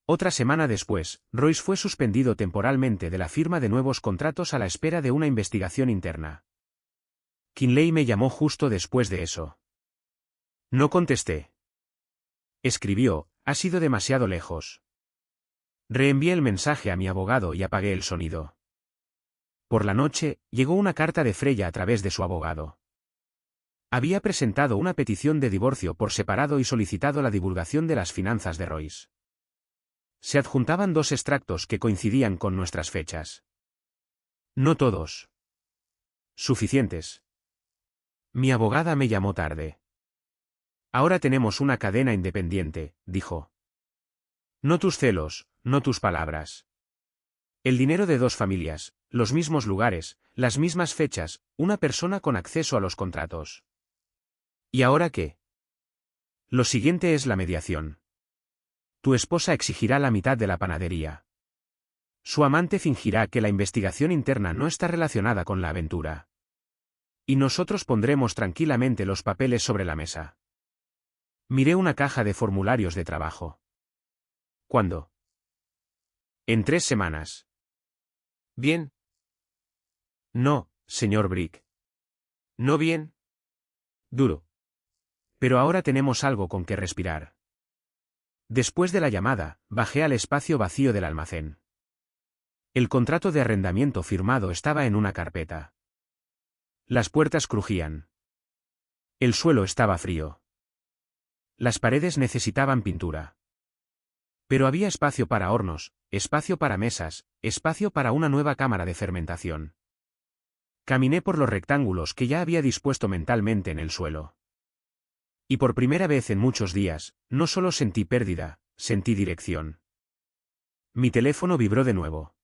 S1: Otra semana después, Royce fue suspendido temporalmente de la firma de nuevos contratos a la espera de una investigación interna. Kinley me llamó justo después de eso. No contesté. Escribió, ha sido demasiado lejos. Reenvié el mensaje a mi abogado y apagué el sonido. Por la noche, llegó una carta de Freya a través de su abogado. Había presentado una petición de divorcio por separado y solicitado la divulgación de las finanzas de Royce. Se adjuntaban 2 extractos que coincidían con nuestras fechas. No todos. Suficientes. Mi abogada me llamó tarde. Ahora tenemos una cadena independiente, dijo. No tus celos, no tus palabras. El dinero de dos familias, los mismos lugares, las mismas fechas, una persona con acceso a los contratos. ¿Y ahora qué? Lo siguiente es la mediación. Tu esposa exigirá la mitad de la panadería. Su amante fingirá que la investigación interna no está relacionada con la aventura. Y nosotros pondremos tranquilamente los papeles sobre la mesa. Miré una caja de formularios de trabajo. ¿Cuándo? En 3 semanas. Bien. No, señor Brick. No bien. Duro. Pero ahora tenemos algo con que respirar. Después de la llamada, bajé al espacio vacío del almacén. El contrato de arrendamiento firmado estaba en una carpeta. Las puertas crujían. El suelo estaba frío. Las paredes necesitaban pintura. Pero había espacio para hornos, espacio para mesas, espacio para una nueva cámara de fermentación. Caminé por los rectángulos que ya había dispuesto mentalmente en el suelo. Y por primera vez en muchos días, no solo sentí pérdida, sentí dirección. Mi teléfono vibró de nuevo.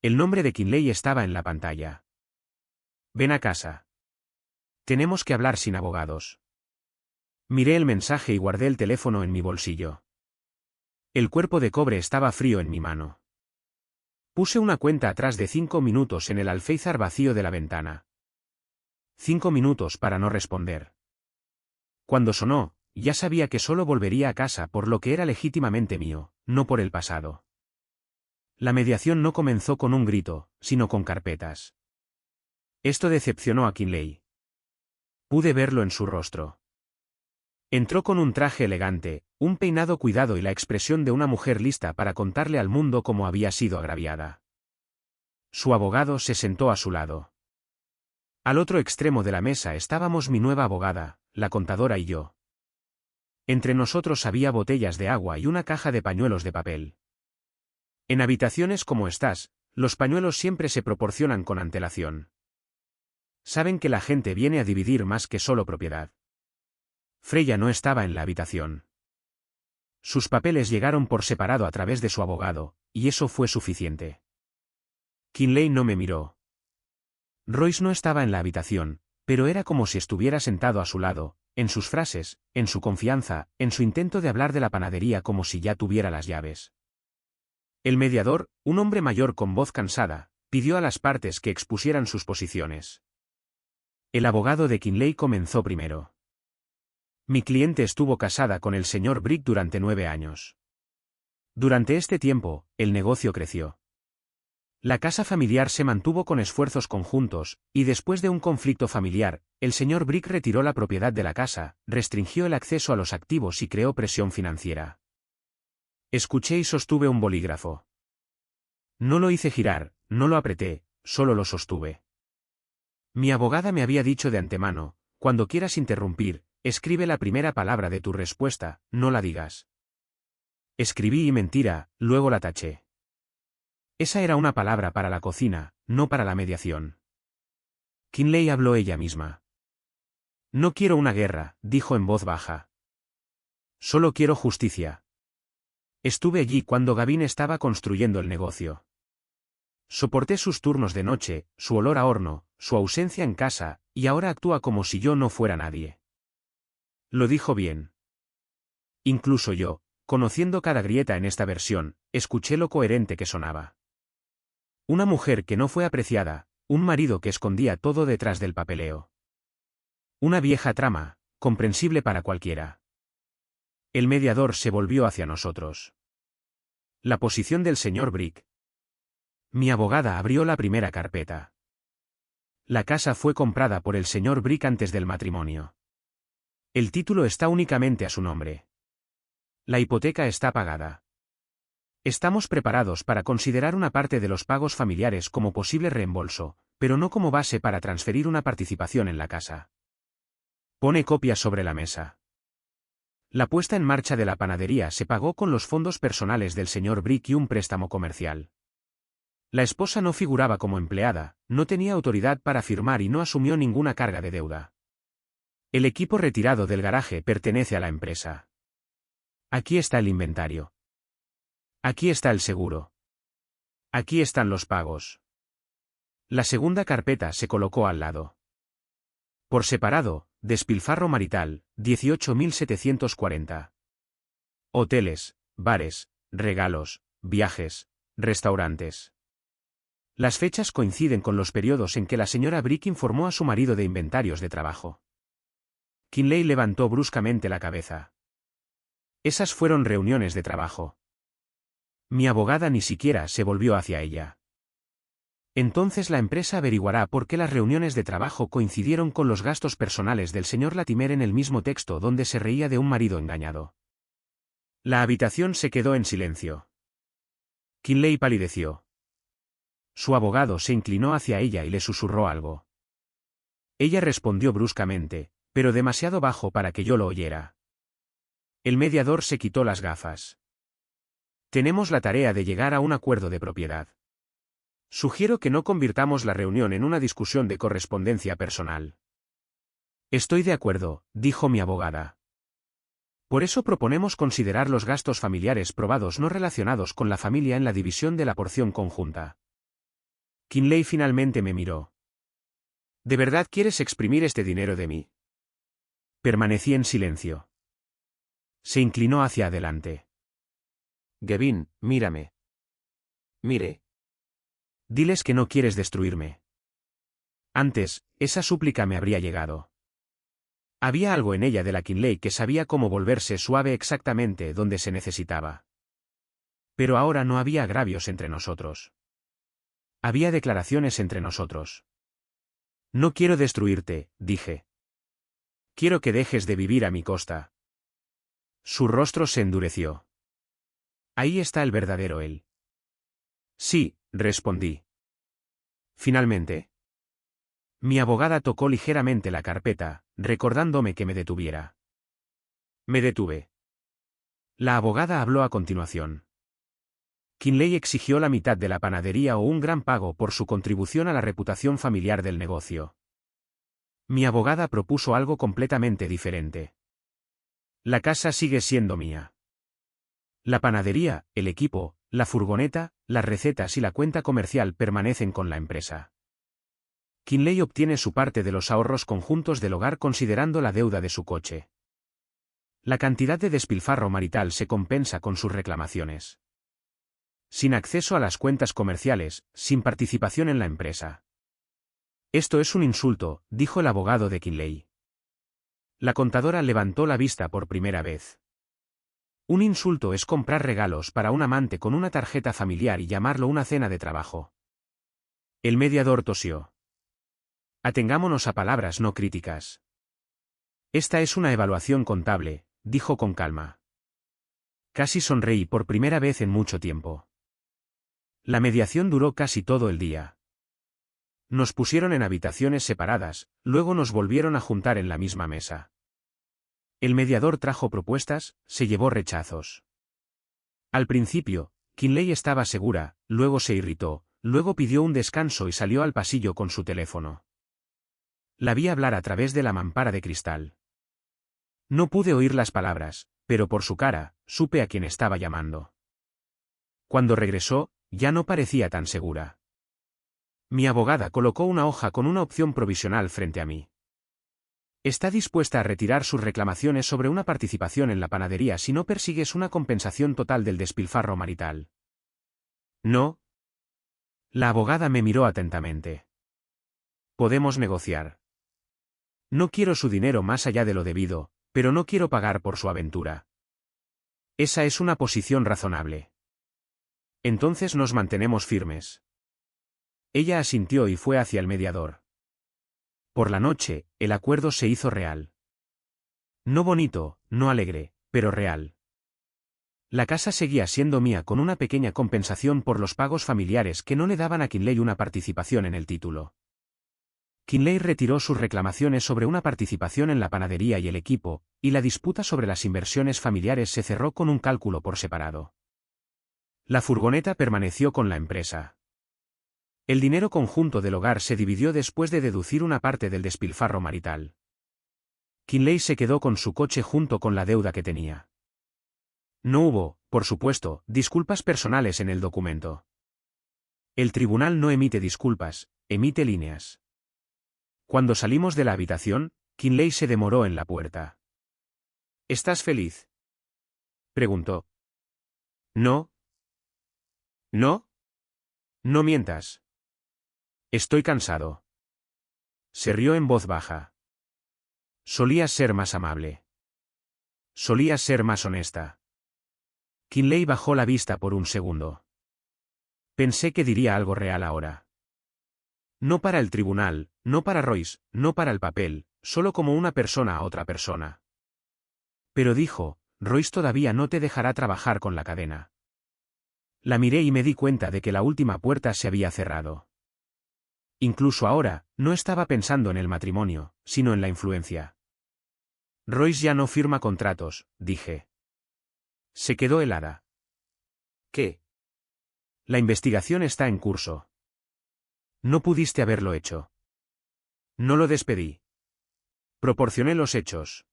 S1: El nombre de Kinley estaba en la pantalla. Ven a casa. Tenemos que hablar sin abogados. Miré el mensaje y guardé el teléfono en mi bolsillo. El cuerpo de cobre estaba frío en mi mano. Puse una cuenta atrás de 5 minutos en el alféizar vacío de la ventana. 5 minutos para no responder. Cuando sonó, ya sabía que solo volvería a casa por lo que era legítimamente mío, no por el pasado. La mediación no comenzó con un grito, sino con carpetas. Esto decepcionó a Kinley. Pude verlo en su rostro. Entró con un traje elegante, un peinado cuidado y la expresión de una mujer lista para contarle al mundo cómo había sido agraviada. Su abogado se sentó a su lado. Al otro extremo de la mesa estábamos mi nueva abogada, la contadora y yo. Entre nosotros había botellas de agua y una caja de pañuelos de papel. En habitaciones como estas, los pañuelos siempre se proporcionan con antelación. Saben que la gente viene a dividir más que solo propiedad. Freya no estaba en la habitación. Sus papeles llegaron por separado a través de su abogado, y eso fue suficiente. Kinley no me miró. Royce no estaba en la habitación, pero era como si estuviera sentado a su lado, en sus frases, en su confianza, en su intento de hablar de la panadería como si ya tuviera las llaves. El mediador, un hombre mayor con voz cansada, pidió a las partes que expusieran sus posiciones. El abogado de Kinley comenzó primero. Mi cliente estuvo casada con el señor Brick durante 9 años. Durante este tiempo, el negocio creció. La casa familiar se mantuvo con esfuerzos conjuntos, y después de un conflicto familiar, el señor Brick retiró la propiedad de la casa, restringió el acceso a los activos y creó presión financiera. Escuché y sostuve un bolígrafo. No lo hice girar, no lo apreté, solo lo sostuve. Mi abogada me había dicho de antemano, cuando quieras interrumpir, escribe la primera palabra de tu respuesta, no la digas. Escribí y mentira, luego la taché. Esa era una palabra para la cocina, no para la mediación. Kinley habló ella misma. No quiero una guerra, dijo en voz baja. Solo quiero justicia. Estuve allí cuando Gavin estaba construyendo el negocio. Soporté sus turnos de noche, su olor a horno, su ausencia en casa, y ahora actúa como si yo no fuera nadie. Lo dijo bien. Incluso yo, conociendo cada grieta en esta versión, escuché lo coherente que sonaba. Una mujer que no fue apreciada, un marido que escondía todo detrás del papeleo. Una vieja trama, comprensible para cualquiera. El mediador se volvió hacia nosotros. La posición del señor Brick. Mi abogada abrió la primera carpeta. La casa fue comprada por el señor Brick antes del matrimonio. El título está únicamente a su nombre. La hipoteca está pagada. Estamos preparados para considerar una parte de los pagos familiares como posible reembolso, pero no como base para transferir una participación en la casa. Pone copias sobre la mesa. La puesta en marcha de la panadería se pagó con los fondos personales del señor Brick y un préstamo comercial. La esposa no figuraba como empleada, no tenía autoridad para firmar y no asumió ninguna carga de deuda. El equipo retirado del garaje pertenece a la empresa. Aquí está el inventario. Aquí está el seguro. Aquí están los pagos. La segunda carpeta se colocó al lado. Por separado, despilfarro marital, 18.740. Hoteles, bares, regalos, viajes, restaurantes. Las fechas coinciden con los periodos en que la señora Brick informó a su marido de inventarios de trabajo. Kinley levantó bruscamente la cabeza. Esas fueron reuniones de trabajo. Mi abogada ni siquiera se volvió hacia ella. Entonces la empresa averiguará por qué las reuniones de trabajo coincidieron con los gastos personales del señor Latimer en el mismo texto donde se reía de un marido engañado. La habitación se quedó en silencio. Kinley palideció. Su abogado se inclinó hacia ella y le susurró algo. Ella respondió bruscamente, pero demasiado bajo para que yo lo oyera. El mediador se quitó las gafas. Tenemos la tarea de llegar a un acuerdo de propiedad. Sugiero que no convirtamos la reunión en una discusión de correspondencia personal. Estoy de acuerdo, dijo mi abogada. Por eso proponemos considerar los gastos familiares probados no relacionados con la familia en la división de la porción conjunta. Kinley finalmente me miró. ¿De verdad quieres exprimir este dinero de mí? Permanecí en silencio. Se inclinó hacia adelante. Gavin, mírame. Mire. Diles que no quieres destruirme. Antes, esa súplica me habría llegado. Había algo en ella de la Kinley que sabía cómo volverse suave exactamente donde se necesitaba. Pero ahora no había agravios entre nosotros. Había declaraciones entre nosotros. No quiero destruirte, dije. Quiero que dejes de vivir a mi costa. Su rostro se endureció. Ahí está el verdadero él. Sí, respondí. Finalmente. Mi abogada tocó ligeramente la carpeta, recordándome que me detuviera. Me detuve. La abogada habló a continuación. Kinley exigió la mitad de la panadería o un gran pago por su contribución a la reputación familiar del negocio. Mi abogada propuso algo completamente diferente. La casa sigue siendo mía. La panadería, el equipo, la furgoneta, las recetas y la cuenta comercial permanecen con la empresa. Kinley obtiene su parte de los ahorros conjuntos del hogar considerando la deuda de su coche. La cantidad de despilfarro marital se compensa con sus reclamaciones. Sin acceso a las cuentas comerciales, sin participación en la empresa. Esto es un insulto, dijo el abogado de Kinley. La contadora levantó la vista por primera vez. Un insulto es comprar regalos para un amante con una tarjeta familiar y llamarlo una cena de trabajo. El mediador tosió. Atengámonos a palabras no críticas. Esta es una evaluación contable, dijo con calma. Casi sonreí por primera vez en mucho tiempo. La mediación duró casi todo el día. Nos pusieron en habitaciones separadas, luego nos volvieron a juntar en la misma mesa. El mediador trajo propuestas, se llevó rechazos. Al principio, Kinley estaba segura, luego se irritó, luego pidió un descanso y salió al pasillo con su teléfono. La vi hablar a través de la mampara de cristal. No pude oír las palabras, pero por su cara, supe a quién estaba llamando. Cuando regresó, ya no parecía tan segura. Mi abogada colocó una hoja con una opción provisional frente a mí. Está dispuesta a retirar sus reclamaciones sobre una participación en la panadería si no persigues una compensación total del despilfarro marital. ¿No? La abogada me miró atentamente. Podemos negociar. No quiero su dinero más allá de lo debido, pero no quiero pagar por su aventura. Esa es una posición razonable. Entonces nos mantenemos firmes. Ella asintió y fue hacia el mediador. Por la noche, el acuerdo se hizo real. No bonito, no alegre, pero real. La casa seguía siendo mía con una pequeña compensación por los pagos familiares que no le daban a Kinley una participación en el título. Kinley retiró sus reclamaciones sobre una participación en la panadería y el equipo, y la disputa sobre las inversiones familiares se cerró con un cálculo por separado. La furgoneta permaneció con la empresa. El dinero conjunto del hogar se dividió después de deducir una parte del despilfarro marital. Kinley se quedó con su coche junto con la deuda que tenía. No hubo, por supuesto, disculpas personales en el documento. El tribunal no emite disculpas, emite líneas. Cuando salimos de la habitación, Kinley se demoró en la puerta. ¿Estás feliz?, preguntó. No. ¿No? No mientas. Estoy cansado. Se rió en voz baja. Solías ser más amable. Solías ser más honesta. Kinley bajó la vista por un segundo. Pensé que diría algo real ahora. No para el tribunal, no para Royce, no para el papel, solo como una persona a otra persona. Pero dijo, Royce todavía no te dejará trabajar con la cadena. La miré y me di cuenta de que la última puerta se había cerrado. Incluso ahora, no estaba pensando en el matrimonio, sino en la influencia. Royce ya no firma contratos, dije. Se quedó helada. ¿Qué? La investigación está en curso. No pudiste haberlo hecho. No lo despedí. Proporcioné los hechos.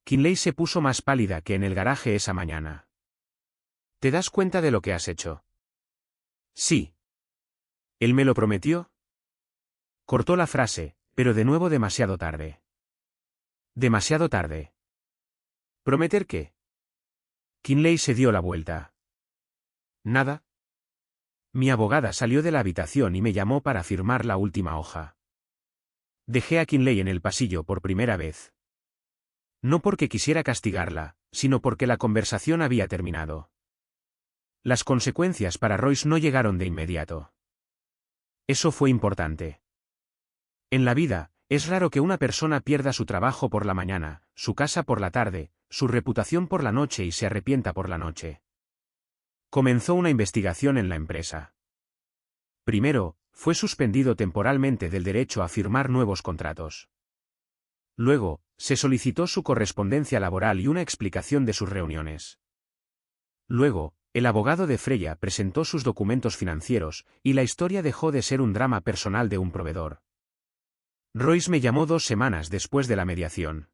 S1: Kinley se puso más pálida que en el garaje esa mañana. ¿Te das cuenta de lo que has hecho? Sí. ¿Él me lo prometió? Cortó la frase, pero de nuevo demasiado tarde. Demasiado tarde. ¿Prometer qué? Kinley se dio la vuelta. ¿Nada? Mi abogada salió de la habitación y me llamó para firmar la última hoja. Dejé a Kinley en el pasillo por primera vez. No porque quisiera castigarla, sino porque la conversación había terminado. Las consecuencias para Royce no llegaron de inmediato. Eso fue importante. En la vida, es raro que una persona pierda su trabajo por la mañana, su casa por la tarde, su reputación por la noche y se arrepienta por la noche. Comenzó una investigación en la empresa. Primero, fue suspendido temporalmente del derecho a firmar nuevos contratos. Luego, se solicitó su correspondencia laboral y una explicación de sus reuniones. Luego, el abogado de Freya presentó sus documentos financieros, y la historia dejó de ser un drama personal de un proveedor. Royce me llamó 2 semanas después de la mediación.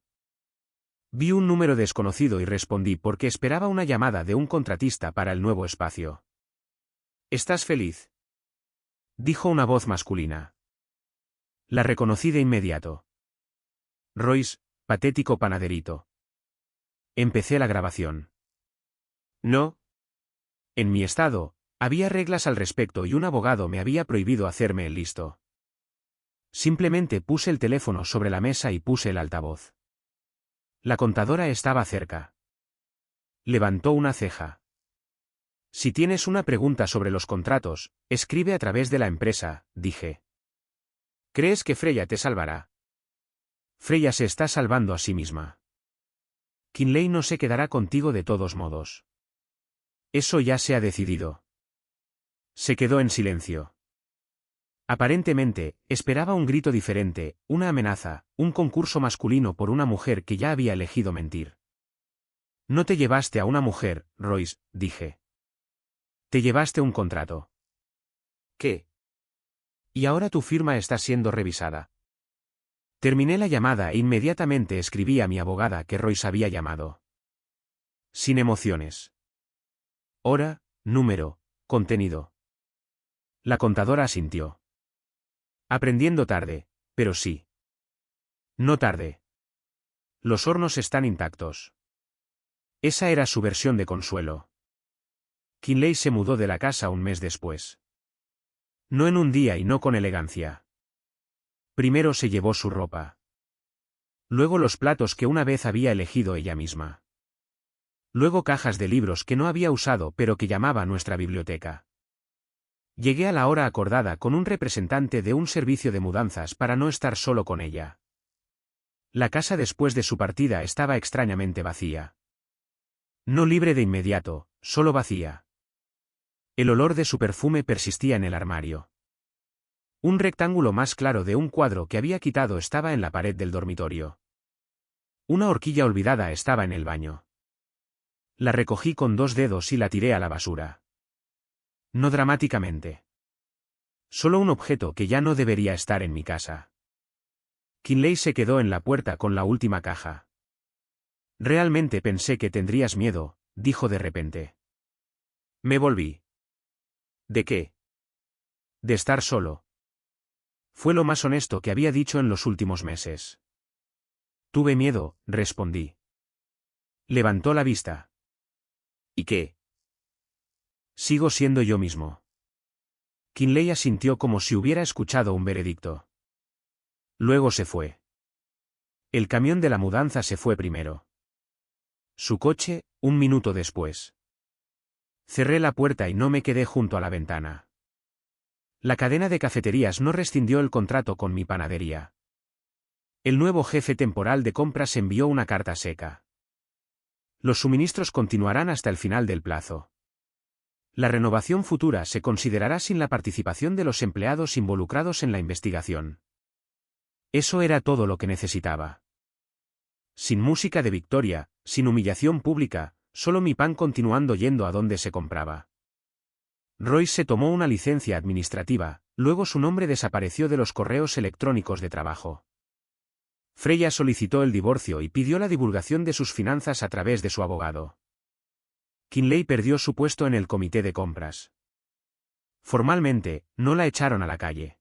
S1: Vi un número desconocido y respondí porque esperaba una llamada de un contratista para el nuevo espacio. ¿Estás feliz?, dijo una voz masculina. La reconocí de inmediato. Royce, patético panaderito. Empecé la grabación. No. En mi estado, había reglas al respecto y un abogado me había prohibido hacerme el listo. Simplemente puse el teléfono sobre la mesa y puse el altavoz. La contadora estaba cerca. Levantó una ceja. Si tienes una pregunta sobre los contratos, escribe a través de la empresa, dije. ¿Crees que Freya te salvará? Freya se está salvando a sí misma. Kinley no se quedará contigo de todos modos. Eso ya se ha decidido. Se quedó en silencio. Aparentemente, esperaba un grito diferente, una amenaza, un concurso masculino por una mujer que ya había elegido mentir. No te llevaste a una mujer, Royce, dije. Te llevaste un contrato. ¿Qué? Y ahora tu firma está siendo revisada. Terminé la llamada e inmediatamente escribí a mi abogada que Royce había llamado. Sin emociones. Hora, número, contenido. La contadora asintió. Aprendiendo tarde, pero sí. No tarde. Los hornos están intactos. Esa era su versión de consuelo. Kinley se mudó de la casa un mes después. No en un día y no con elegancia. Primero se llevó su ropa. Luego los platos que una vez había elegido ella misma. Luego cajas de libros que no había usado pero que llamaba nuestra biblioteca. Llegué a la hora acordada con un representante de un servicio de mudanzas para no estar solo con ella. La casa después de su partida estaba extrañamente vacía. No libre de inmediato, solo vacía. El olor de su perfume persistía en el armario. Un rectángulo más claro de un cuadro que había quitado estaba en la pared del dormitorio. Una horquilla olvidada estaba en el baño. La recogí con 2 dedos y la tiré a la basura. No dramáticamente. Solo un objeto que ya no debería estar en mi casa. Kinley se quedó en la puerta con la última caja. Realmente pensé que tendrías miedo, dijo de repente. Me volví. ¿De qué? De estar solo. Fue lo más honesto que había dicho en los últimos meses. Tuve miedo, respondí. Levantó la vista. ¿Y qué? Sigo siendo yo mismo. Kinley asintió como si hubiera escuchado un veredicto. Luego se fue. El camión de la mudanza se fue primero. Su coche, un minuto después. Cerré la puerta y no me quedé junto a la ventana. La cadena de cafeterías no rescindió el contrato con mi panadería. El nuevo jefe temporal de compras envió una carta seca. Los suministros continuarán hasta el final del plazo. La renovación futura se considerará sin la participación de los empleados involucrados en la investigación. Eso era todo lo que necesitaba. Sin música de victoria, sin humillación pública, solo mi pan continuando yendo a donde se compraba. Royce se tomó una licencia administrativa, luego su nombre desapareció de los correos electrónicos de trabajo. Freya solicitó el divorcio y pidió la divulgación de sus finanzas a través de su abogado. Kinley perdió su puesto en el comité de compras. Formalmente, no la echaron a la calle.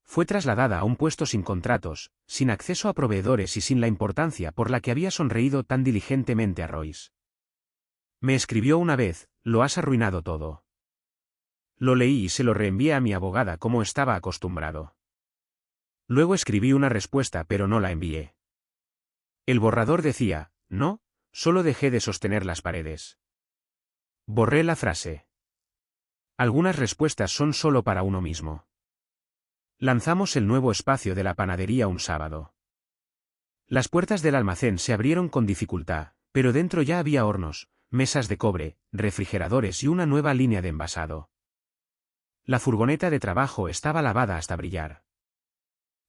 S1: Fue trasladada a un puesto sin contratos, sin acceso a proveedores y sin la importancia por la que había sonreído tan diligentemente a Royce. Me escribió una vez: lo has arruinado todo. Lo leí y se lo reenvié a mi abogada como estaba acostumbrado. Luego escribí una respuesta pero no la envié. El borrador decía: no, solo dejé de sostener las paredes. Borré la frase. Algunas respuestas son solo para uno mismo. Lanzamos el nuevo espacio de la panadería un sábado. Las puertas del almacén se abrieron con dificultad, pero dentro ya había hornos, mesas de cobre, refrigeradores y una nueva línea de envasado. La furgoneta de trabajo estaba lavada hasta brillar.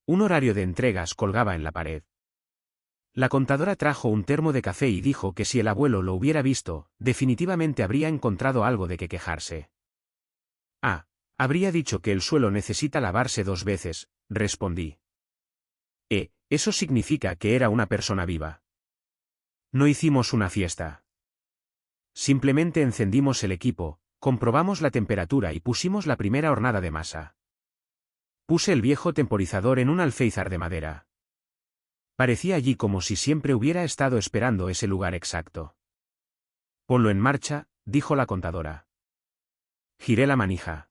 S1: Un horario de entregas colgaba en la pared. La contadora trajo un termo de café y dijo que si el abuelo lo hubiera visto, definitivamente habría encontrado algo de qué quejarse. Habría dicho que el suelo necesita lavarse 2 veces, respondí. Eso significa que era una persona viva. No hicimos una fiesta. Simplemente encendimos el equipo, comprobamos la temperatura y pusimos la primera hornada de masa. Puse el viejo temporizador en un alféizar de madera. Parecía allí como si siempre hubiera estado esperando ese lugar exacto. Ponlo en marcha, dijo la contadora. Giré la manija.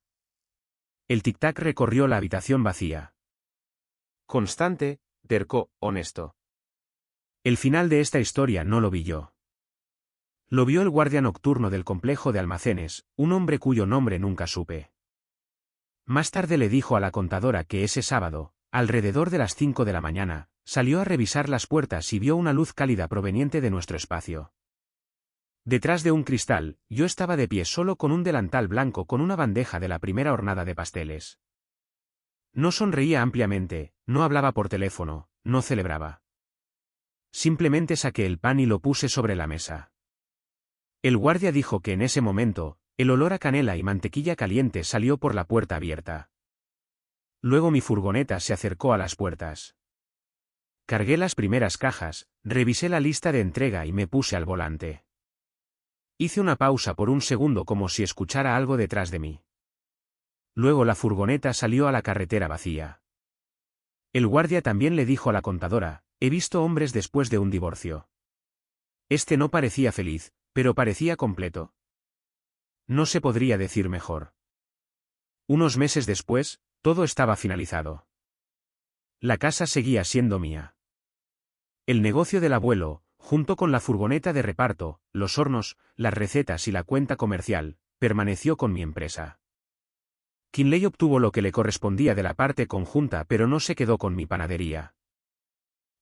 S1: El tic-tac recorrió la habitación vacía. Constante, terco, honesto. El final de esta historia no lo vi yo. Lo vio el guardia nocturno del complejo de almacenes, un hombre cuyo nombre nunca supe. Más tarde le dijo a la contadora que ese sábado, alrededor de las 5 de la mañana, salió a revisar las puertas y vio una luz cálida proveniente de nuestro espacio. Detrás de un cristal, yo estaba de pie solo con un delantal blanco con una bandeja de la primera hornada de pasteles. No sonreía ampliamente, no hablaba por teléfono, no celebraba. Simplemente saqué el pan y lo puse sobre la mesa. El guardia dijo que en ese momento, el olor a canela y mantequilla caliente salió por la puerta abierta. Luego mi furgoneta se acercó a las puertas. Cargué las primeras cajas, revisé la lista de entrega y me puse al volante. Hice una pausa por un segundo como si escuchara algo detrás de mí. Luego la furgoneta salió a la carretera vacía. El guardia también le dijo a la contadora: he visto hombres después de un divorcio. Este no parecía feliz, pero parecía completo. No se podría decir mejor. Unos meses después, todo estaba finalizado. La casa seguía siendo mía. El negocio del abuelo, junto con la furgoneta de reparto, los hornos, las recetas y la cuenta comercial, permaneció con mi empresa. Kinley obtuvo lo que le correspondía de la parte conjunta pero no se quedó con mi panadería.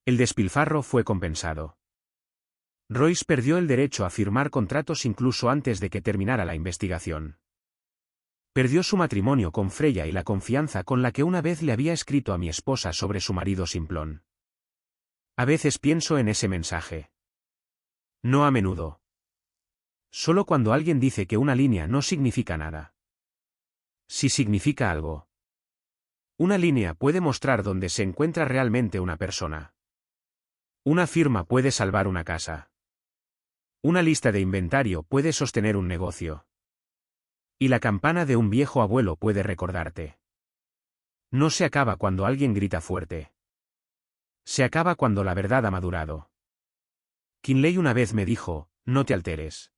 S1: El despilfarro fue compensado. Royce perdió el derecho a firmar contratos incluso antes de que terminara la investigación. Perdió su matrimonio con Freya y la confianza con la que una vez le había escrito a mi esposa sobre su marido simplón. A veces pienso en ese mensaje. No a menudo. Solo cuando alguien dice que una línea no significa nada. Si significa algo. Una línea puede mostrar dónde se encuentra realmente una persona. Una firma puede salvar una casa. Una lista de inventario puede sostener un negocio. Y la campana de un viejo abuelo puede recordarte. No se acaba cuando alguien grita fuerte. Se acaba cuando la verdad ha madurado. Kinley una vez me dijo, no te alteres.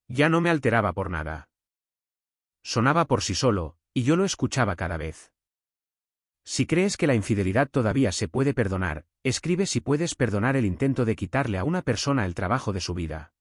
S1: Ya no me alteraba por nada. Sonaba por sí solo, y yo lo escuchaba cada vez. Si crees que la infidelidad todavía se puede perdonar, escribe si puedes perdonar el intento de quitarle a una persona el trabajo de su vida.